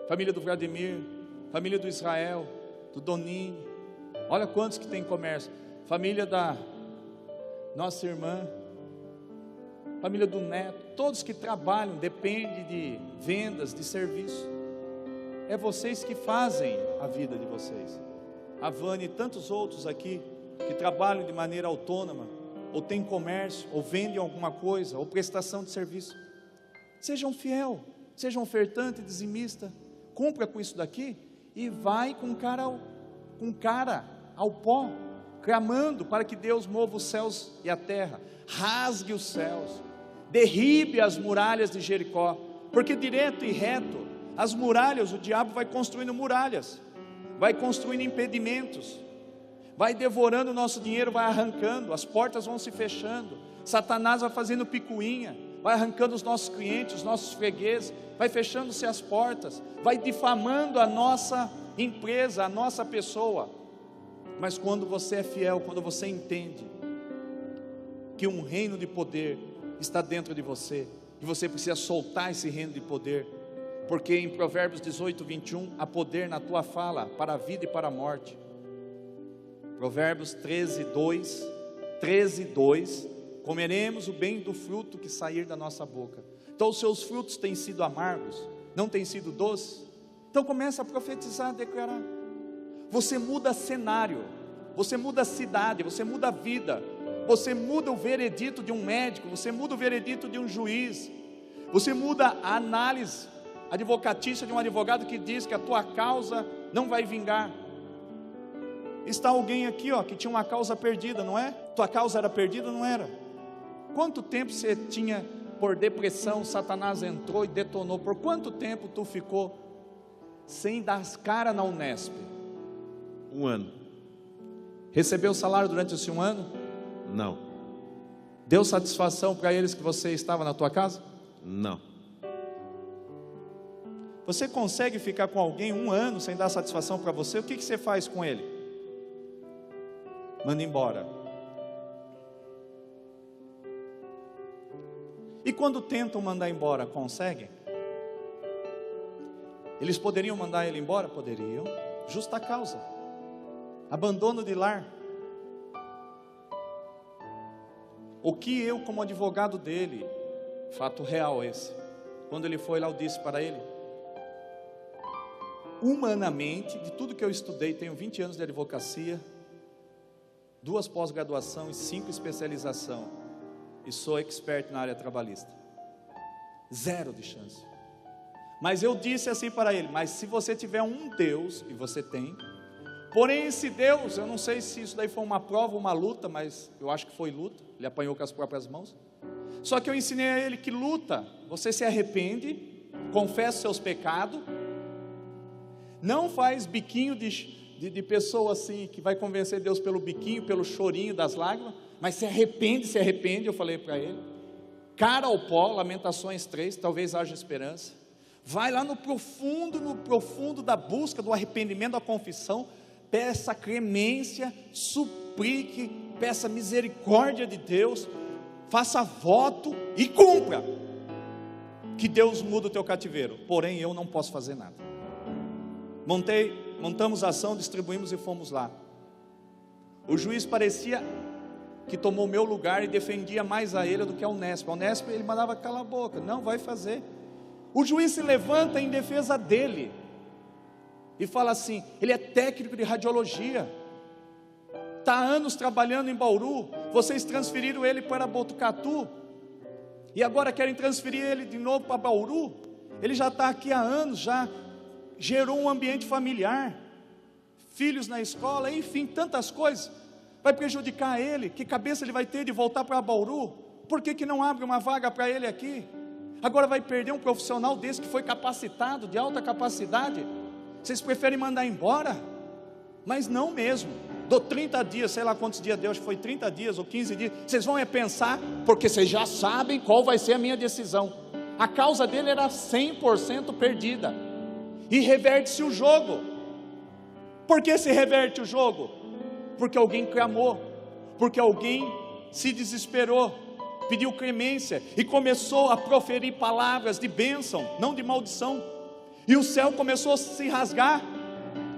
família do Vladimir, família do Israel, do Doninho, olha quantos que têm comércio, família da nossa irmã, família do neto, todos que trabalham, dependem de vendas, de serviço, é vocês que fazem a vida de vocês. A Vânia e tantos outros aqui, que trabalham de maneira autônoma, ou tem comércio, ou vendem alguma coisa, ou prestação de serviço. Sejam fiel, sejam ofertante, dizimista, cumpra com isso daqui, e vai com cara ao pó, clamando para que Deus mova os céus e a terra, rasgue os céus, derribe as muralhas de Jericó, porque direto e reto, as muralhas, o diabo vai construindo muralhas, vai construindo impedimentos, vai devorando o nosso dinheiro, vai arrancando, as portas vão se fechando, Satanás vai fazendo picuinha, vai arrancando os nossos clientes, os nossos fregueses, vai fechando-se as portas, vai difamando a nossa empresa, a nossa pessoa. Mas quando você é fiel, quando você entende que um reino de poder está dentro de você, e você precisa soltar esse reino de poder, porque em Provérbios 18, 21, há poder na tua fala, para a vida e para a morte. Provérbios 13, 2, comeremos o bem do fruto que sair da nossa boca. Então os seus frutos têm sido amargos, não têm sido doces, então começa a profetizar, a declarar. Você muda cenário, você muda a cidade, você muda a vida, você muda o veredito de um médico, você muda o veredito de um juiz, você muda a análise advocatícia de um advogado que diz que a tua causa não vai vingar. Está alguém aqui, que tinha uma causa perdida, não é? Tua causa era perdida, não era? Quanto tempo você tinha por depressão, Satanás entrou e detonou? Por quanto tempo tu ficou sem dar as caras na Unesp?
1 ano.
Recebeu o salário durante esse 1 ano?
Não.
Deu satisfação para eles que você estava na tua casa?
Não.
Você consegue ficar com alguém 1 ano sem dar satisfação para você? O que você faz com ele? Manda embora. E quando tentam mandar embora, conseguem? Eles poderiam mandar ele embora? Poderiam. Justa causa. Abandono de lar. O que eu, como advogado dele, fato real esse, quando ele foi lá, eu disse para ele: humanamente, de tudo que eu estudei, tenho 20 anos de advocacia, 2 pós-graduação e 5 especialização, e sou expert na área trabalhista. 0 de chance. Mas eu disse assim para ele: mas se você tiver um Deus, e você tem, porém esse Deus, eu não sei se isso daí foi uma prova, uma luta, mas eu acho que foi luta, ele apanhou com as próprias mãos. Só que eu ensinei a ele que luta, você se arrepende, confessa os seus pecados, não faz biquinho de pessoa assim, que vai convencer Deus pelo biquinho, pelo chorinho das lágrimas, mas se arrepende, eu falei para ele, cara ao pó, Lamentações 3, talvez haja esperança, vai lá no profundo da busca, do arrependimento, da confissão, peça clemência, suplique, peça misericórdia de Deus, faça voto e cumpra, que Deus muda o teu cativeiro, porém eu não posso fazer nada. Montamos a ação, distribuímos e fomos lá. O juiz parecia que tomou o meu lugar e defendia mais a ele do que a Unesp. A Unesp ele mandava calar a boca, não vai fazer. O juiz se levanta em defesa dele e fala assim: ele é técnico de radiologia, está há anos trabalhando em Bauru, vocês transferiram ele para Botucatu e agora querem transferir ele de novo para Bauru. Ele já está aqui há anos, já gerou um ambiente familiar, filhos na escola, enfim, tantas coisas, vai prejudicar ele. Que cabeça ele vai ter de voltar para Bauru? Por que não abre uma vaga para ele aqui? Agora vai perder um profissional desse que foi capacitado, de alta capacidade. Vocês preferem mandar embora? Mas não mesmo. Dou 30 dias, sei lá quantos dias deu, acho que foi 30 dias ou 15 dias. Vocês vão pensar, porque vocês já sabem qual vai ser a minha decisão. A causa dele era 100% perdida. E reverte-se o jogo. Por que se reverte o jogo? Porque alguém clamou, porque alguém se desesperou, pediu clemência e começou a proferir palavras de bênção, não de maldição. E o céu começou a se rasgar,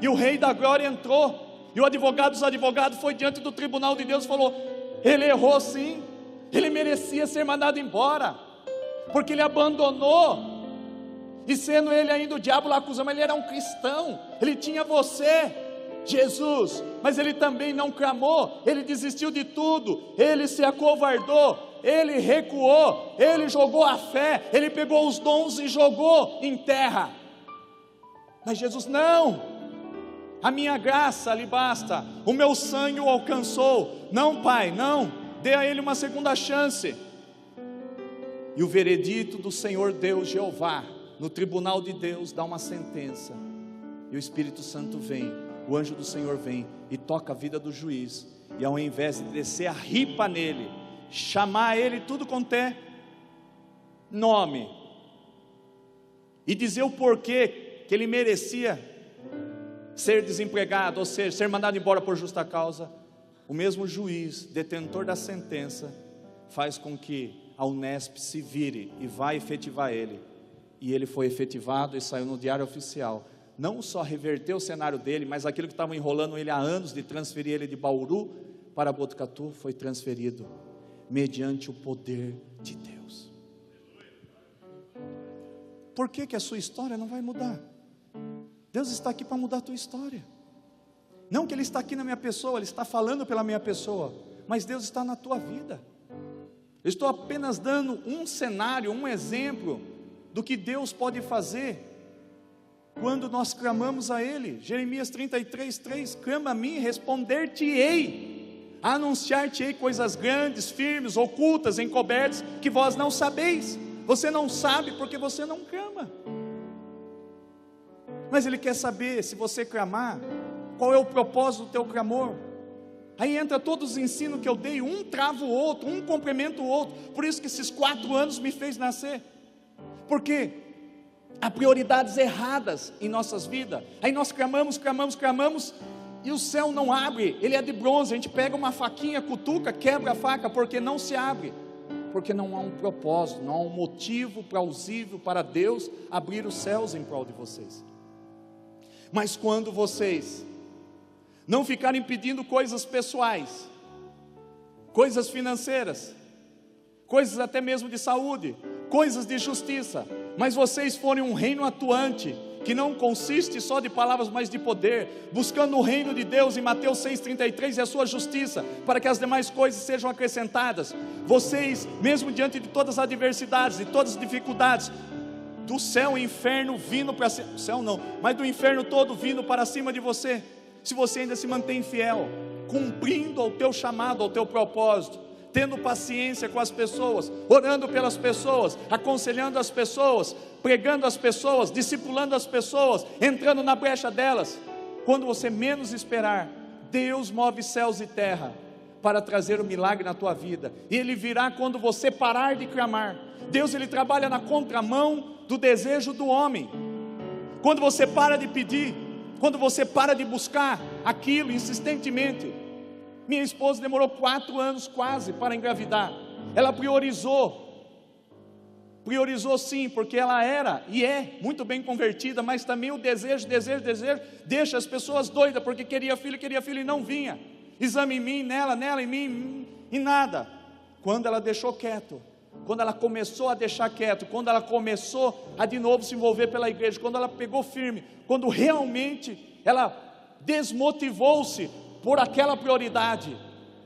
e o Rei da Glória entrou, e o advogado dos advogados foi diante do tribunal de Deus e falou: ele errou sim, ele merecia ser mandado embora, porque ele abandonou. E sendo ele ainda o diabo lá acusando, mas ele era um cristão, ele tinha você, Jesus, mas ele também não clamou, ele desistiu de tudo, ele se acovardou, ele recuou, ele jogou a fé, ele pegou os dons e jogou em terra. Mas Jesus: não, a minha graça lhe basta, o meu sangue o alcançou. Não, Pai, não, dê a ele uma segunda chance. E o veredito do Senhor Deus Jeová, no tribunal de Deus, dá uma sentença, e o Espírito Santo vem, o anjo do Senhor vem e toca a vida do juiz, e ao invés de descer a ripa nele, chamar ele tudo quanto é nome, e dizer o porquê que ele merecia ser desempregado, ou seja, ser mandado embora por justa causa, o mesmo juiz, detentor da sentença, faz com que a Unesp se vire e vai efetivar ele. E ele foi efetivado e saiu no diário oficial. Não só reverteu o cenário dele, mas aquilo que estava enrolando ele há anos, de transferir ele de Bauru para Botucatu, foi transferido mediante o poder de Deus. Por que a sua história não vai mudar? Deus está aqui para mudar a tua história. Não que Ele está aqui na minha pessoa, Ele está falando pela minha pessoa, mas Deus está na tua vida. Eu estou apenas dando um cenário, um exemplo do que Deus pode fazer quando nós clamamos a Ele. Jeremias 33:3, clama a mim, responder-te-ei, anunciar-te-ei coisas grandes, firmes, ocultas, encobertas, que vós não sabeis. Você não sabe porque você não clama, mas Ele quer saber, se você clamar, qual é o propósito do teu clamor. Aí entra todos os ensinos que eu dei, um trava o outro, um complementa o outro. Por isso que esses 4 anos me fez nascer. Porque há prioridades erradas em nossas vidas. Aí nós clamamos, e o céu não abre, ele é de bronze. A gente pega uma faquinha, cutuca, quebra a faca, porque não se abre. Porque não há um propósito, não há um motivo plausível para Deus abrir os céus em prol de vocês. Mas quando vocês não ficarem pedindo coisas pessoais, coisas financeiras, coisas até mesmo de saúde, coisas de justiça, mas vocês forem um reino atuante, que não consiste só de palavras, mas de poder, buscando o reino de Deus em Mateus 6,33 e a sua justiça, para que as demais coisas sejam acrescentadas, vocês, mesmo diante de todas as adversidades, de todas as dificuldades, do céu e inferno vindo para cima, céu não, mas do inferno todo vindo para cima de você, se você ainda se mantém fiel, cumprindo ao teu chamado, ao teu propósito, tendo paciência com as pessoas, orando pelas pessoas, aconselhando as pessoas, pregando as pessoas, discipulando as pessoas, entrando na brecha delas, quando você menos esperar, Deus move céus e terra, para trazer o milagre na tua vida, e Ele virá quando você parar de clamar. Deus, Ele trabalha na contramão do desejo do homem. Quando você para de pedir, quando você para de buscar aquilo insistentemente. Minha esposa demorou 4 anos quase para engravidar. Ela priorizou sim, porque ela era e é muito bem convertida, mas também o desejo, deixa as pessoas doidas, porque queria filho e não vinha. Exame em mim, nela, em mim, e nada. Quando ela deixou quieto, quando ela começou a deixar quieto, quando ela começou a de novo se envolver pela igreja, quando ela pegou firme, quando realmente ela desmotivou-se por aquela prioridade,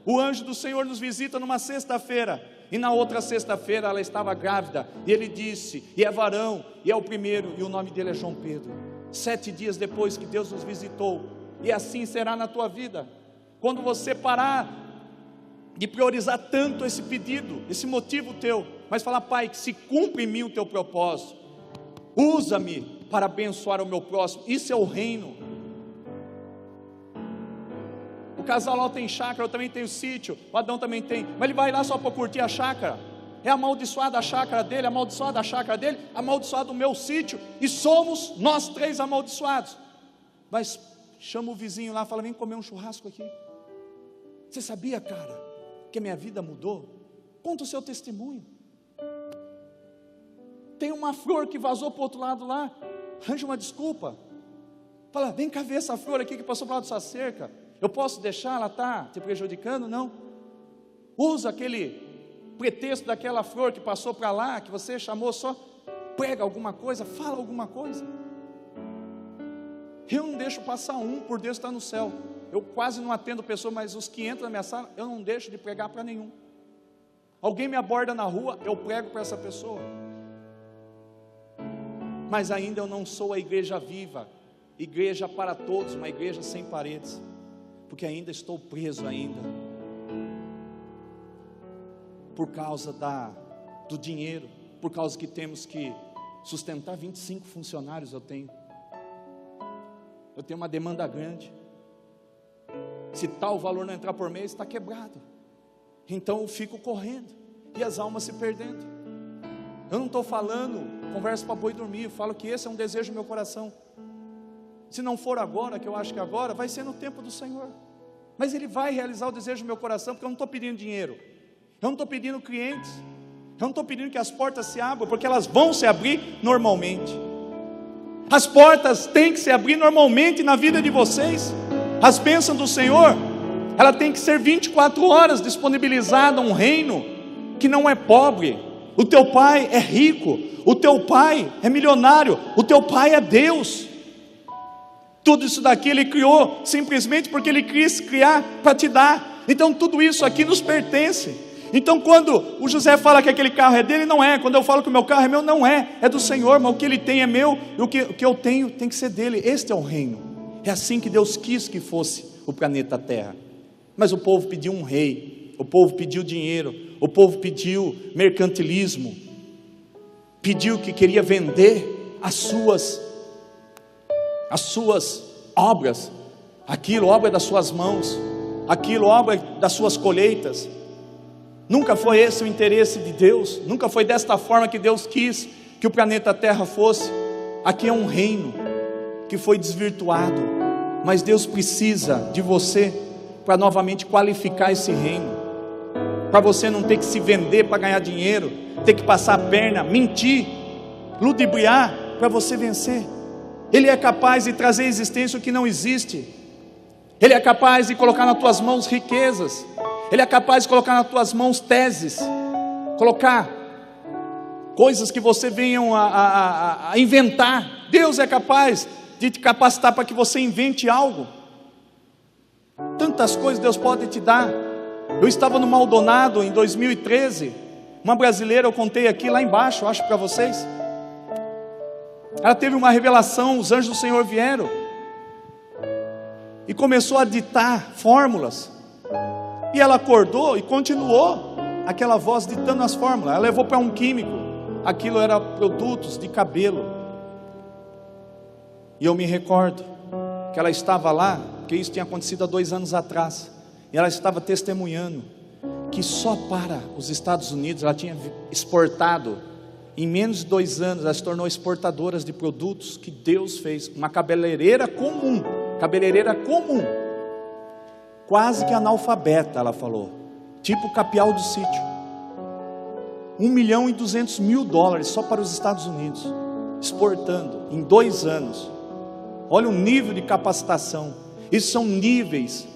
o anjo do Senhor nos visita numa sexta-feira, e na outra sexta-feira ela estava grávida, e ele disse, e é varão, e é o primeiro, e o nome dele é João Pedro. 7 dias depois que Deus nos visitou, e assim será na tua vida. Quando você parar de priorizar tanto esse pedido, esse motivo teu, mas falar, Pai, que se cumpra em mim o teu propósito, usa-me para abençoar o meu próximo. Isso é o reino. O casal lá tem chácara, eu também tenho sítio, o Adão também tem, mas ele vai lá só para curtir a chácara. É amaldiçoada a chácara dele, amaldiçoada a chácara dele, amaldiçoado o meu sítio, e somos nós 3 amaldiçoados. Mas chama o vizinho lá, fala, vem comer um churrasco aqui. Você sabia, cara, que a minha vida mudou? Conta o seu testemunho. Tem uma flor que vazou para o outro lado lá, arranja uma desculpa, fala, vem cá ver essa flor aqui que passou para o lado da sua cerca. Eu posso deixar, ela está te prejudicando? Não. Usa aquele pretexto daquela flor que passou para lá, que você chamou, só prega alguma coisa, fala alguma coisa. Eu não deixo passar um, por Deus está no céu. Eu quase não atendo pessoa, mas os que entram na minha sala, eu não deixo de pregar para nenhum. Alguém me aborda na rua, eu prego para essa pessoa. Mas ainda eu não sou a igreja viva, igreja para todos, uma igreja sem paredes, porque ainda estou preso ainda, por causa do dinheiro, por causa que temos que sustentar 25 funcionários. Eu tenho uma demanda grande. Se tal valor não entrar por mês, está quebrado. Então eu fico correndo, e as almas se perdendo. Eu não estou falando conversa para boi dormir, eu falo que esse é um desejo do meu coração. Se não for agora, que eu acho que agora, vai ser no tempo do Senhor. Mas Ele vai realizar o desejo do meu coração, porque eu não estou pedindo dinheiro, eu não estou pedindo clientes, eu não estou pedindo que as portas se abram, porque elas vão se abrir normalmente. As portas têm que se abrir normalmente na vida de vocês. As bênçãos do Senhor, ela tem que ser 24 horas disponibilizada, um reino que não é pobre. O teu pai é rico, o teu pai é milionário, o teu pai é Deus. Tudo isso daqui Ele criou simplesmente porque Ele quis criar para te dar. Então tudo isso aqui nos pertence. Então quando o José fala que aquele carro é dele, não é. Quando eu falo que o meu carro é meu, não é. É do Senhor, mas o que ele tem é meu, e o que eu tenho tem que ser dele. Este é o reino. É assim que Deus quis que fosse o planeta Terra. Mas o povo pediu um rei, o povo pediu dinheiro, o povo pediu mercantilismo, pediu que queria vender as suas obras, aquilo, obra das suas mãos. aquilo, algo das suas colheitas. Nunca foi esse o interesse de Deus, nunca foi desta forma que Deus quis que o planeta Terra fosse. Aqui é um reino que foi desvirtuado, mas Deus precisa de você para novamente qualificar esse reino, para você não ter que se vender para ganhar dinheiro, ter que passar a perna, mentir, ludibriar para você vencer. Ele é capaz de trazer à existência o que não existe. Ele é capaz de colocar nas tuas mãos riquezas. Ele é capaz de colocar nas tuas mãos teses, colocar coisas que você venham a inventar. Deus é capaz de te capacitar para que você invente algo. Tantas coisas Deus pode te dar. Eu estava no Maldonado em 2013. Uma brasileira, eu contei aqui lá embaixo, acho para vocês. Ela teve uma revelação, os anjos do Senhor vieram e começou a ditar fórmulas. E ela acordou e continuou aquela voz ditando as fórmulas. Ela levou para um químico. Aquilo era produtos de cabelo. E eu me recordo que ela estava lá, que isso tinha acontecido há 2 anos atrás. E ela estava testemunhando que só para os Estados Unidos ela tinha exportado, em menos de 2 anos, ela se tornou exportadora de produtos que Deus fez. Uma cabeleireira comum, quase que analfabeta, ela falou, tipo capial do sítio. $1.200.000 só para os Estados Unidos, exportando em 2 anos. Olha o nível de capacitação. Isso são níveis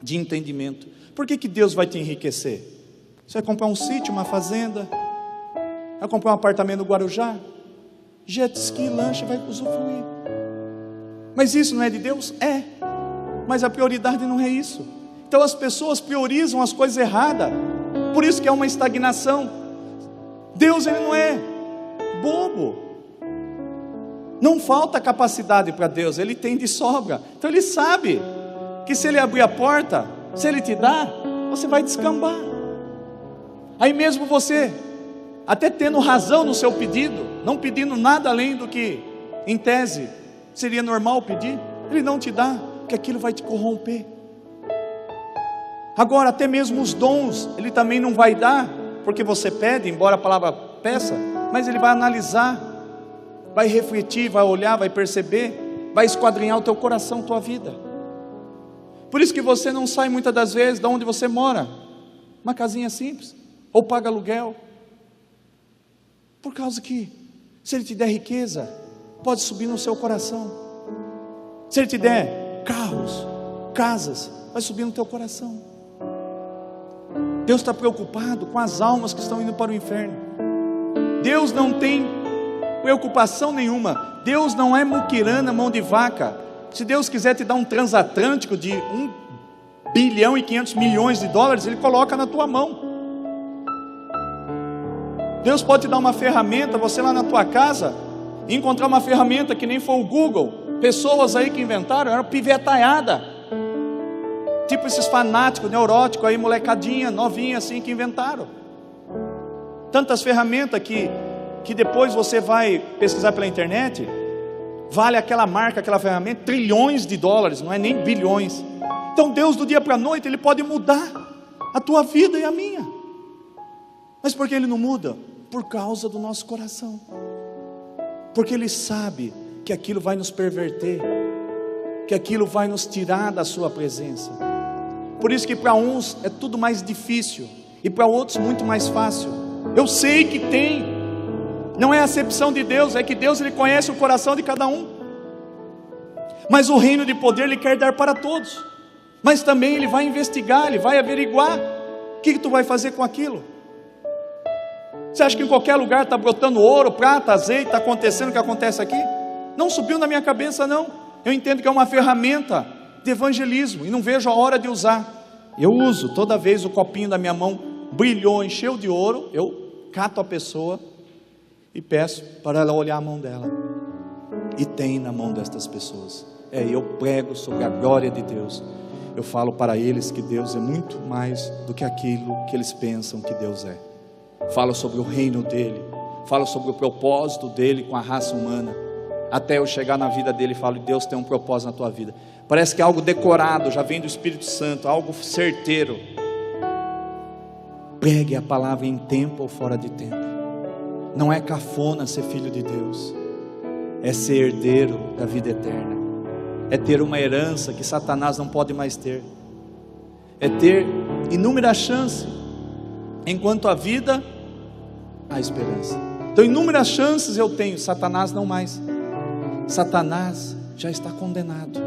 de entendimento. Por que Deus vai te enriquecer? Você vai comprar um sítio, uma fazenda, vai comprar um apartamento no Guarujá, jet ski, lancha, vai usufruir. Mas isso não é de Deus? É, mas a prioridade não é isso. Então as pessoas priorizam as coisas erradas, por isso que é uma estagnação. Deus, Ele não é bobo, não falta capacidade para Deus, Ele tem de sobra. Então Ele sabe que se Ele abrir a porta, se Ele te dá, você vai descambar. Aí mesmo você, até tendo razão no seu pedido, não pedindo nada além do que em tese seria normal pedir, Ele não te dá, porque aquilo vai te corromper. Agora até mesmo os dons Ele também não vai dar, porque você pede, embora a palavra peça, mas Ele vai analisar, vai refletir, vai olhar, vai perceber, vai esquadrinhar o teu coração, tua vida. Por isso que você não sai muitas das vezes de onde você mora, uma casinha simples, ou paga aluguel, por causa que, se Ele te der riqueza, pode subir no seu coração. Se Ele te der carros, casas, vai subir no teu coração. Deus está preocupado com as almas que estão indo para o inferno. Deus não tem preocupação nenhuma. Deus não é muquirana, mão de vaca. Se Deus quiser te dar um transatlântico de $1,5 bilhão, Ele coloca na tua mão. Deus pode te dar uma ferramenta, você lá na tua casa, encontrar uma ferramenta que nem foi o Google. Pessoas aí que inventaram, era pivetaiada, tipo esses fanáticos, neuróticos aí, molecadinha, novinha assim, que inventaram. Tantas ferramentas que depois você vai pesquisar pela internet, vale aquela marca, aquela ferramenta, $trilhões, não é nem bilhões. Então Deus do dia para a noite, Ele pode mudar a tua vida e a minha. Mas por que Ele não muda? Por causa do nosso coração. Porque Ele sabe que aquilo vai nos perverter, que aquilo vai nos tirar da sua presença. Por isso que para uns é tudo mais difícil, e para outros muito mais fácil. Eu sei que tem, não é a acepção de Deus, é que Deus, Ele conhece o coração de cada um. Mas o reino de poder Ele quer dar para todos, mas também Ele vai investigar, Ele vai averiguar o que tu vai fazer com aquilo. Você acha que em qualquer lugar está brotando ouro, prata, azeite, está acontecendo o que acontece aqui? Não subiu na minha cabeça não. Eu entendo que é uma ferramenta de evangelismo, e não vejo a hora de usar. Eu uso, toda vez o copinho da minha mão brilhou, encheu de ouro, eu cato a pessoa e peço para ela olhar a mão dela, e tem na mão destas pessoas. Eu prego sobre a glória de Deus. Eu falo para eles que Deus é muito mais do que aquilo que eles pensam que Deus é. Falo sobre o reino dEle, falo sobre o propósito dEle com a raça humana, até eu chegar na vida dEle e falo, Deus tem um propósito na tua vida. Parece que é algo decorado, já vem do Espírito Santo, algo certeiro. Pregue a palavra em tempo ou fora de tempo. Não é cafona ser filho de Deus, é ser herdeiro da vida eterna, é ter uma herança que Satanás não pode mais ter, é ter inúmeras chances. Enquanto a vida, há esperança. Então inúmeras chances eu tenho, Satanás não mais. Satanás já está condenado.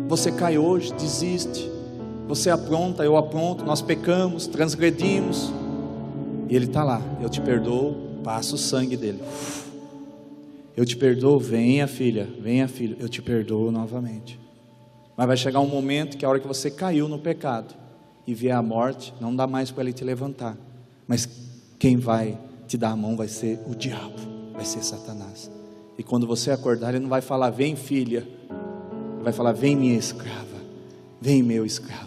Você cai hoje, desiste, você apronta, eu apronto, nós pecamos, transgredimos, e Ele está lá. Eu te perdoo, passa o sangue dele. Eu te perdoo, venha filha, eu te perdoo novamente. Mas vai chegar um momento que a hora que você caiu no pecado e vier a morte, não dá mais para Ele te levantar, mas quem vai te dar a mão vai ser o diabo, vai ser Satanás. E quando você acordar, Ele não vai falar, vem filha, Ele vai falar, vem minha escrava, vem meu escravo.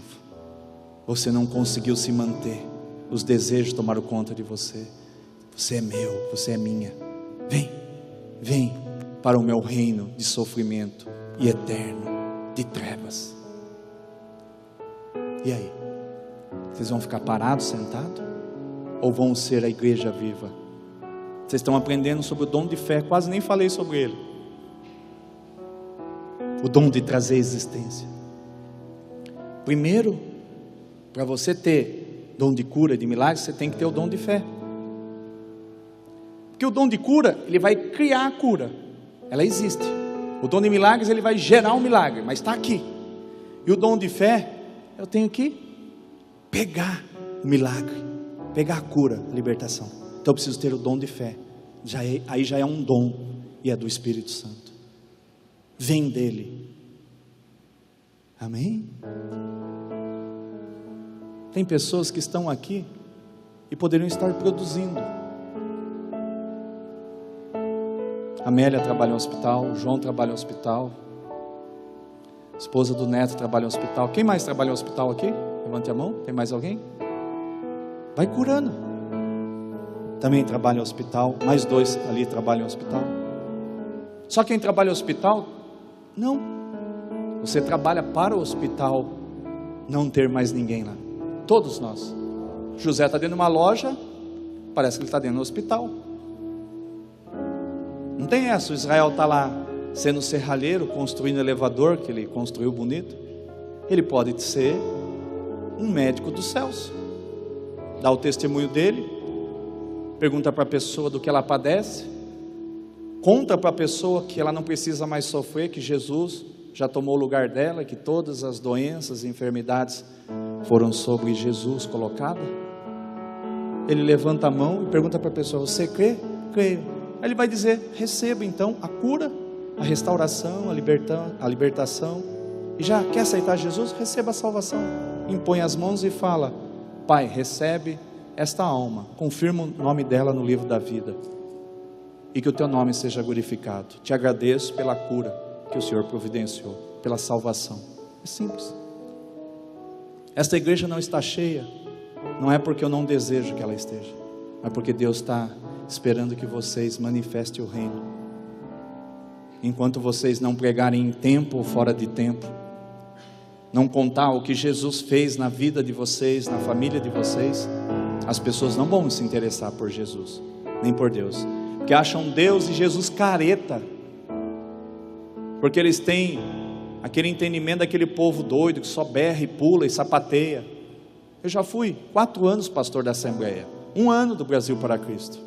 Você não conseguiu se manter, os desejos tomaram conta de você. Você é meu, você é minha. Vem para o meu reino de sofrimento e eterno, de trevas. E aí? Vocês vão ficar parados, sentados? Ou vão ser a igreja viva? Vocês estão aprendendo sobre o dom de fé, quase nem falei sobre ele. O dom de trazer existência. Primeiro, para você ter dom de cura, de milagres, você tem que ter o dom de fé. Porque o dom de cura, ele vai criar a cura, ela existe. O dom de milagres, ele vai gerar um milagre, mas está aqui. E o dom de fé, eu tenho que pegar o milagre, pegar a cura, a libertação. Então eu preciso ter o dom de fé. Aí já é um dom, e é do Espírito Santo. Vem dele. Amém? Tem pessoas que estão aqui e poderiam estar produzindo. A Amélia trabalha no hospital, o João trabalha no hospital, a esposa do Neto trabalha no hospital. Quem mais trabalha no hospital aqui? Levante a mão. Tem mais alguém? Vai curando. Também trabalha no hospital. Mais 2 ali trabalham no hospital. Só quem trabalha no hospital? Não. Você trabalha para o hospital não ter mais ninguém lá. Todos nós. José está dentro de uma loja, parece que ele está dentro do hospital. Não tem essa, o Israel está lá sendo serralheiro, construindo elevador, que ele construiu bonito. Ele pode ser um médico dos céus, dá o testemunho dele, pergunta para a pessoa do que ela padece, conta para a pessoa que ela não precisa mais sofrer, que Jesus já tomou o lugar dela, que todas as doenças e enfermidades foram sobre Jesus colocadas. Ele levanta a mão e pergunta para a pessoa, você crê? Creio. Aí ele vai dizer, receba então a cura, a restauração, a libertação. E já quer aceitar Jesus? Receba a salvação. Impõe as mãos e fala, Pai, recebe esta alma, confirma o nome dela no livro da vida, e que o teu nome seja glorificado. Te agradeço pela cura que o Senhor providenciou, pela salvação. É simples. Esta igreja não está cheia, não é porque eu não desejo que ela esteja, mas porque Deus está esperando que vocês manifestem o reino. Enquanto vocês não pregarem em tempo ou fora de tempo, não contar o que Jesus fez na vida de vocês, na família de vocês, as pessoas não vão se interessar por Jesus, nem por Deus, porque acham Deus e Jesus careta, porque eles têm aquele entendimento daquele povo doido, que só berra e pula e sapateia. Eu já fui 4 anos pastor da Assembleia, 1 ano do Brasil para Cristo,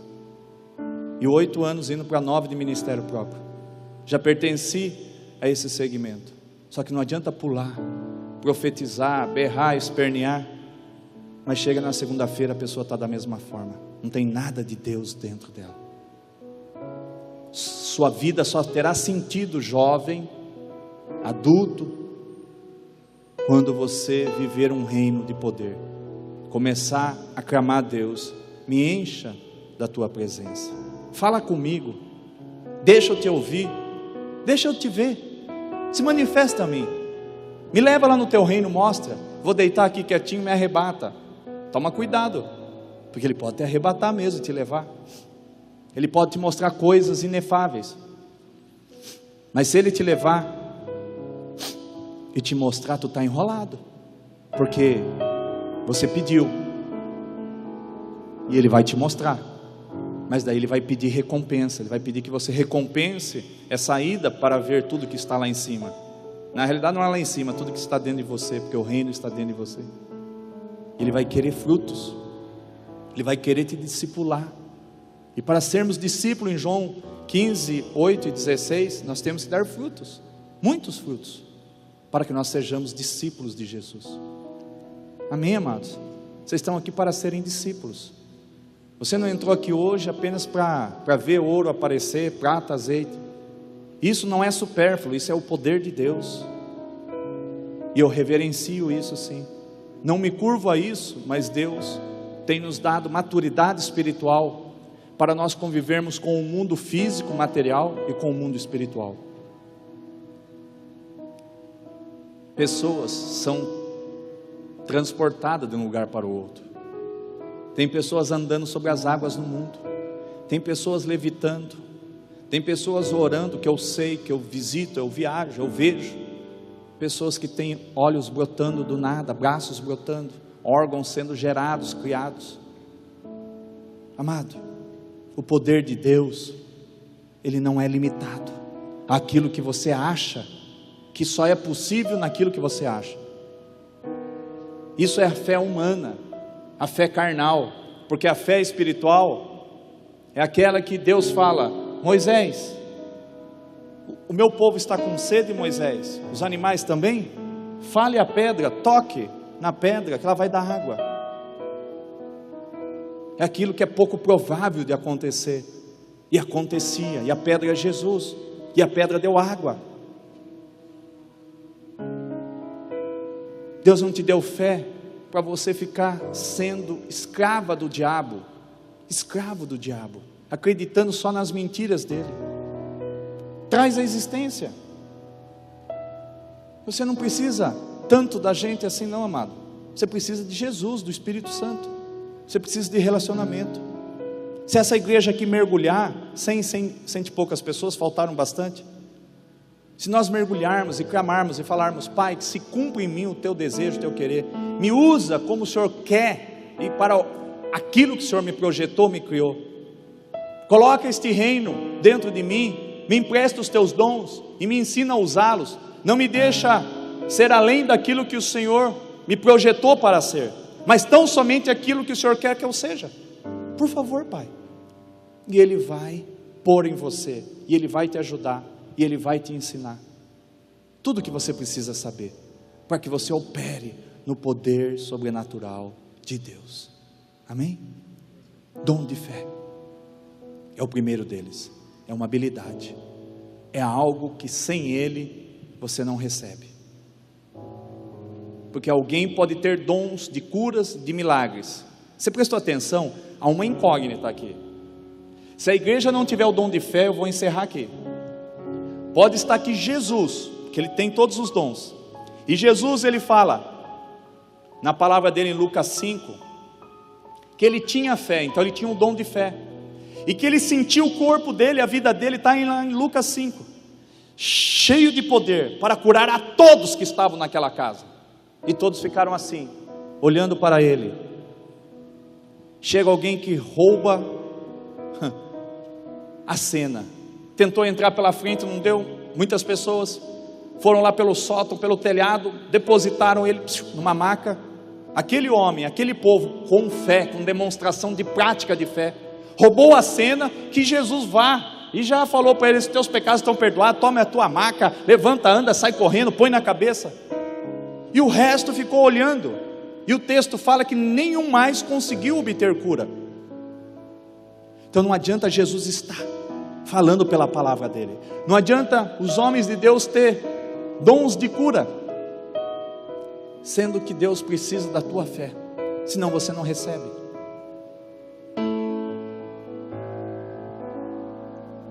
e 8 anos indo para 9 de ministério próprio. Já pertenci a esse segmento. Só que não adianta pular, profetizar, berrar, espernear, mas chega na segunda-feira a pessoa está da mesma forma, não tem nada de Deus dentro dela. Sua vida só terá sentido, jovem, adulto, quando você viver um reino de poder, começar a clamar a Deus, me encha da tua presença, fala comigo, deixa eu te ouvir, deixa eu te ver, se manifesta a mim, me leva lá no teu reino, mostra, vou deitar aqui quietinho, me arrebata. Toma cuidado, porque Ele pode te arrebatar mesmo e te levar. Ele pode te mostrar coisas inefáveis, mas se Ele te levar, e te mostrar, tu está enrolado, porque você pediu, e Ele vai te mostrar, mas daí Ele vai pedir recompensa, Ele vai pedir que você recompense essa ida para ver tudo que está lá em cima. Na realidade não é lá em cima, tudo que está dentro de você, porque o reino está dentro de você. Ele vai querer frutos, Ele vai querer te discipular, e para sermos discípulos, em João 15, 8 e 16, nós temos que dar frutos, muitos frutos, para que nós sejamos discípulos de Jesus. Amém, amados? Vocês estão aqui para serem discípulos. Você não entrou aqui hoje apenas para ver ouro aparecer, prata, azeite. Isso não é supérfluo, isso é o poder de Deus, e eu reverencio isso sim, não me curvo a isso, mas Deus tem nos dado maturidade espiritual, para nós convivermos com o mundo físico, material, e com o mundo espiritual. Pessoas são transportadas de um lugar para o outro. Tem pessoas andando sobre as águas no mundo, tem pessoas levitando, tem pessoas orando, que eu sei, que eu visito, eu viajo, eu vejo. Pessoas que têm olhos brotando do nada, braços brotando, órgãos sendo gerados, criados. Amado, o poder de Deus, ele não é limitado àquilo que você acha, que só é possível naquilo que você acha. Isso é a fé humana, a fé carnal, porque a fé espiritual é aquela que Deus fala: Moisés, o meu povo está com sede, Moisés, os animais também, fale a pedra, toque na pedra que ela vai dar água. É aquilo que é pouco provável de acontecer, e acontecia, e a pedra é Jesus, e a pedra deu água. Deus não te deu fé para você ficar sendo escravo do diabo, acreditando só nas mentiras dele. Traz a existência. Você não precisa tanto da gente assim não, amado. Você precisa de Jesus, do Espírito Santo. Você precisa de relacionamento. Se essa igreja aqui mergulhar, cento e poucas pessoas, faltaram bastante. Se nós mergulharmos e clamarmos e falarmos: Pai, que se cumpra em mim o teu desejo, o teu querer, me usa como o Senhor quer, e para aquilo que o Senhor me projetou, me criou. Coloca este reino dentro de mim, me empresta os teus dons e me ensina a usá-los. Não me deixa ser além daquilo que o Senhor me projetou para ser, mas tão somente aquilo que o Senhor quer que eu seja. Por favor, Pai. E Ele vai pôr em você, e Ele vai te ajudar, e Ele vai te ensinar tudo o que você precisa saber, para que você opere no poder sobrenatural de Deus. Amém? Dom de fé é o primeiro deles. É uma habilidade, é algo que sem ele você não recebe. Porque alguém pode ter dons de curas, de milagres. Você prestou atenção? Há uma incógnita aqui. Se a igreja não tiver o dom de fé, eu vou encerrar aqui. Pode estar aqui Jesus, que Ele tem todos os dons, e Jesus, Ele fala na palavra dele em Lucas 5, que Ele tinha fé, então Ele tinha um dom de fé, e que Ele sentiu o corpo dele, a vida dele, está em Lucas 5, cheio de poder, para curar a todos que estavam naquela casa, e todos ficaram assim, olhando para Ele. Chega alguém que rouba a cena, tentou entrar pela frente, não deu. Muitas pessoas foram lá pelo sótão, pelo telhado, depositaram ele numa maca. Aquele homem, aquele povo, com fé, com demonstração de prática de fé, roubou a cena, que Jesus vá, e já falou para eles: teus pecados estão perdoados, tome a tua maca, levanta, anda, sai correndo, põe na cabeça. E o resto ficou olhando, e o texto fala que nenhum mais conseguiu obter cura. Então não adianta Jesus estar falando pela palavra dele, não adianta os homens de Deus ter dons de cura, sendo que Deus precisa da tua fé, senão você não recebe.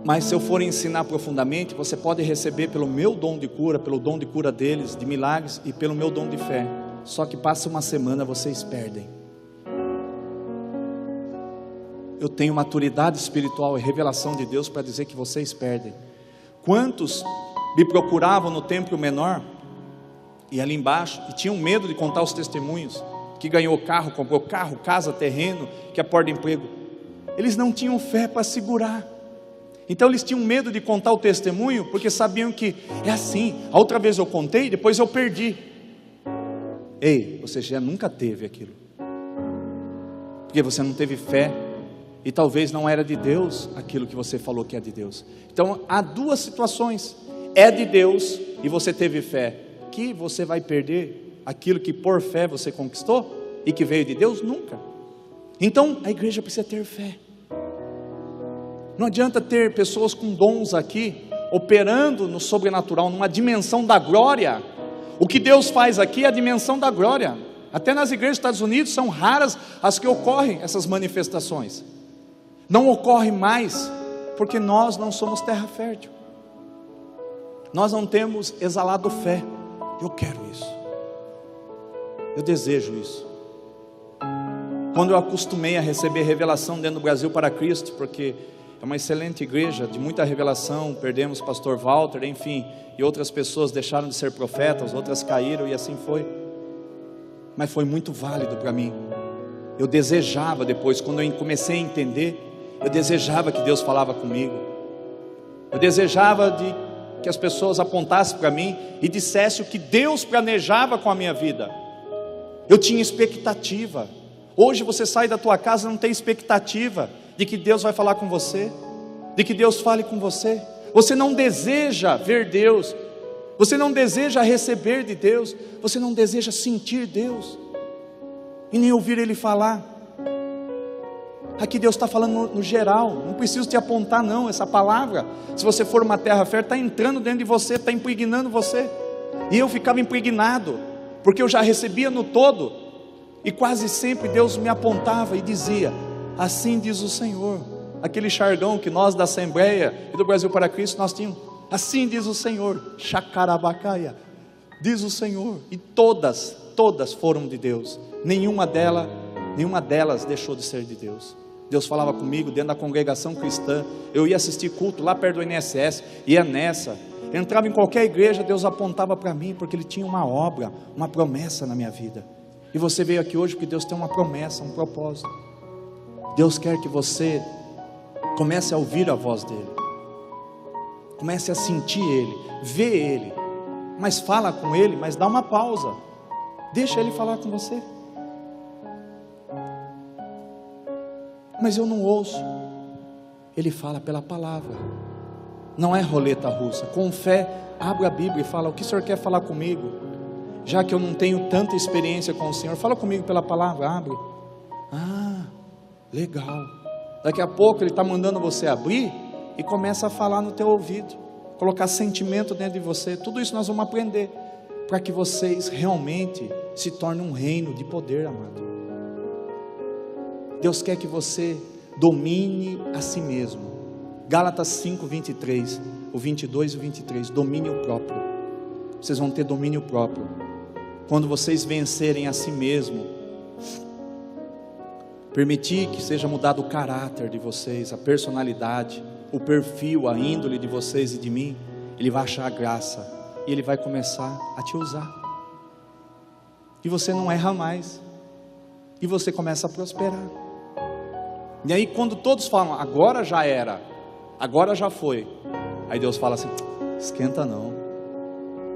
Mas se eu for ensinar profundamente, você pode receber pelo meu dom de cura, pelo dom de cura deles, de milagres, e pelo meu dom de fé. Só que passa uma semana, vocês perdem. Eu tenho maturidade espiritual e revelação de Deus para dizer que vocês perdem. Quantos me procuravam no templo menor, e ali embaixo, e tinham medo de contar os testemunhos, que ganhou carro, comprou carro, casa, terreno, que é porta de emprego. Eles não tinham fé para segurar. Então eles tinham medo de contar o testemunho, porque sabiam que é assim, a outra vez eu contei, depois eu perdi. Ei, você já nunca teve aquilo, porque você não teve fé, e talvez não era de Deus aquilo que você falou que é de Deus. Então há duas situações: é de Deus e você teve fé, que você vai perder aquilo que por fé você conquistou e que veio de Deus? Nunca. Então a igreja precisa ter fé. Não adianta ter pessoas com dons aqui, operando no sobrenatural, numa dimensão da glória. O que Deus faz aqui é a dimensão da glória. Até nas igrejas dos Estados Unidos são raras as que ocorrem essas manifestações. Não ocorre mais, porque nós não somos terra fértil. Nós não temos exalado fé. Eu quero isso, eu desejo isso. Quando eu acostumei a receber revelação dentro do Brasil para Cristo, porque é uma excelente igreja, de muita revelação, perdemos o pastor Walter, enfim, e outras pessoas deixaram de ser profetas, outras caíram e assim foi. Mas foi muito válido para mim. Eu desejava depois, quando eu comecei a entender, eu desejava que Deus falava comigo. Eu desejava que as pessoas apontassem para mim e dissessem o que Deus planejava com a minha vida. Eu tinha expectativa. Hoje você sai da tua casa e não tem expectativa de que Deus vai falar com você, de que Deus fale com você. Você não deseja ver Deus, você não deseja receber de Deus, você não deseja sentir Deus, e nem ouvir Ele falar. Aqui Deus está falando no geral, não preciso te apontar não, essa palavra, se você for uma terra fértil, está entrando dentro de você, está impregnando você. E eu ficava impregnado, porque eu já recebia no todo, e quase sempre Deus me apontava e dizia: assim diz o Senhor. Aquele jargão que nós da Assembleia e do Brasil para Cristo nós tínhamos: assim diz o Senhor, Shakarabacaia, diz o Senhor. E todas foram de Deus, nenhuma delas deixou de ser de Deus. Deus falava comigo dentro da congregação cristã, eu ia assistir culto lá perto do INSS, ia nessa, entrava em qualquer igreja, Deus apontava para mim, porque Ele tinha uma obra, uma promessa na minha vida. E você veio aqui hoje porque Deus tem uma promessa, um propósito. Deus quer que você comece a ouvir a voz dEle, comece a sentir Ele, ver Ele, mas fala com Ele, mas dá uma pausa, deixa Ele falar com você. Mas eu não ouço. Ele fala pela palavra, não é roleta russa. Com fé, abre a Bíblia e fala: o que o Senhor quer falar comigo? Já que eu não tenho tanta experiência com o Senhor, fala comigo pela palavra, abre. Ah, legal. Daqui a pouco Ele está mandando você abrir e começa a falar no teu ouvido, colocar sentimento dentro de você. Tudo isso nós vamos aprender, para que vocês realmente se tornem um reino de poder, amado. Deus quer que você domine a si mesmo. Gálatas 5, 23, o 22 e o 23, domínio próprio. Vocês vão ter domínio próprio quando vocês vencerem a si mesmo, permitir que seja mudado o caráter de vocês, a personalidade, o perfil, a índole de vocês e de mim. Ele vai achar a graça e Ele vai começar a te usar, e você não erra mais, e você começa a prosperar. E aí quando todos falam: agora já era, agora já foi, aí Deus fala assim: esquenta não,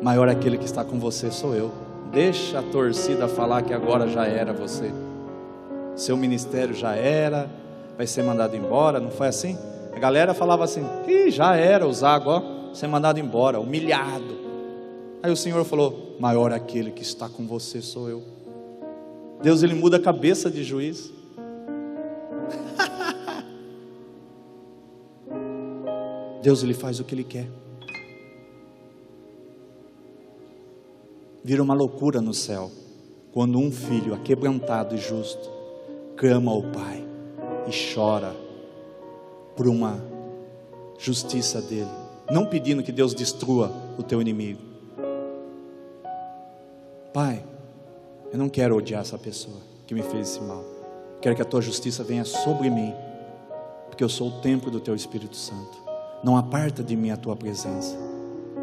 maior aquele que está com você sou eu. Deixa a torcida falar que agora já era você, seu ministério já era, vai ser mandado embora. Não foi assim? A galera falava assim: já era o Zago, ó, ser mandado embora, humilhado. Aí o Senhor falou: maior aquele que está com você sou eu. Deus, Ele muda a cabeça de juiz. Deus, Ele faz o que Ele quer. Vira uma loucura no céu quando um filho aquebrantado e justo clama ao Pai e chora por uma justiça dele, não pedindo que Deus destrua o teu inimigo. Pai, eu não quero odiar essa pessoa que me fez esse mal, quero que a tua justiça venha sobre mim, porque eu sou o templo do teu Espírito Santo. Não aparta de mim a tua presença.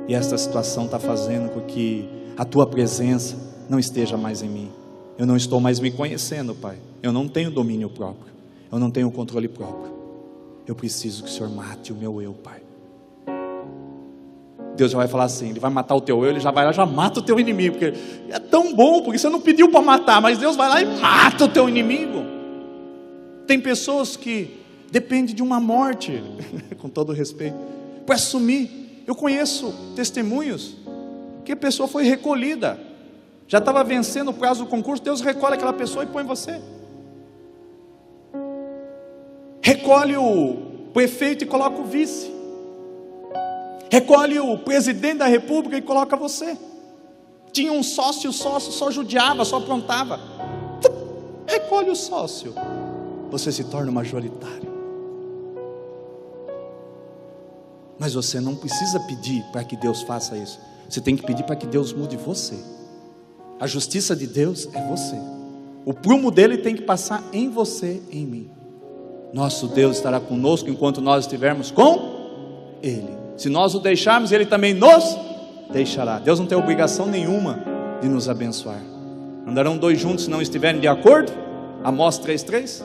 E esta situação está fazendo com que a tua presença não esteja mais em mim. Eu não estou mais me conhecendo, Pai. Eu não tenho domínio próprio, eu não tenho controle próprio. Eu preciso que o Senhor mate o meu eu, Pai. Deus já vai falar assim, Ele vai matar o teu eu, Ele já vai lá, já mata o teu inimigo, porque é tão bom, porque você não pediu para matar, mas Deus vai lá e mata o teu inimigo. Tem pessoas que dependem de uma morte, com todo respeito, para assumir. Eu conheço testemunhos, que a pessoa foi recolhida, já estava vencendo o prazo do concurso, Deus recolhe aquela pessoa e põe você. Recolhe o prefeito e coloca o vice. Recolhe o presidente da república e coloca você. Tinha um sócio, o sócio só judiava, só aprontava. Recolhe o sócio, você se torna majoritário. Mas você não precisa pedir para que Deus faça isso. Você tem que pedir para que Deus mude você. A justiça de Deus é você. O prumo dele tem que passar em você, em mim. Nosso Deus estará conosco enquanto nós estivermos com Ele. Se nós o deixarmos, Ele também nos deixará. Deus não tem obrigação nenhuma de nos abençoar. Andarão dois juntos se não estiverem de acordo? Amós 3:3.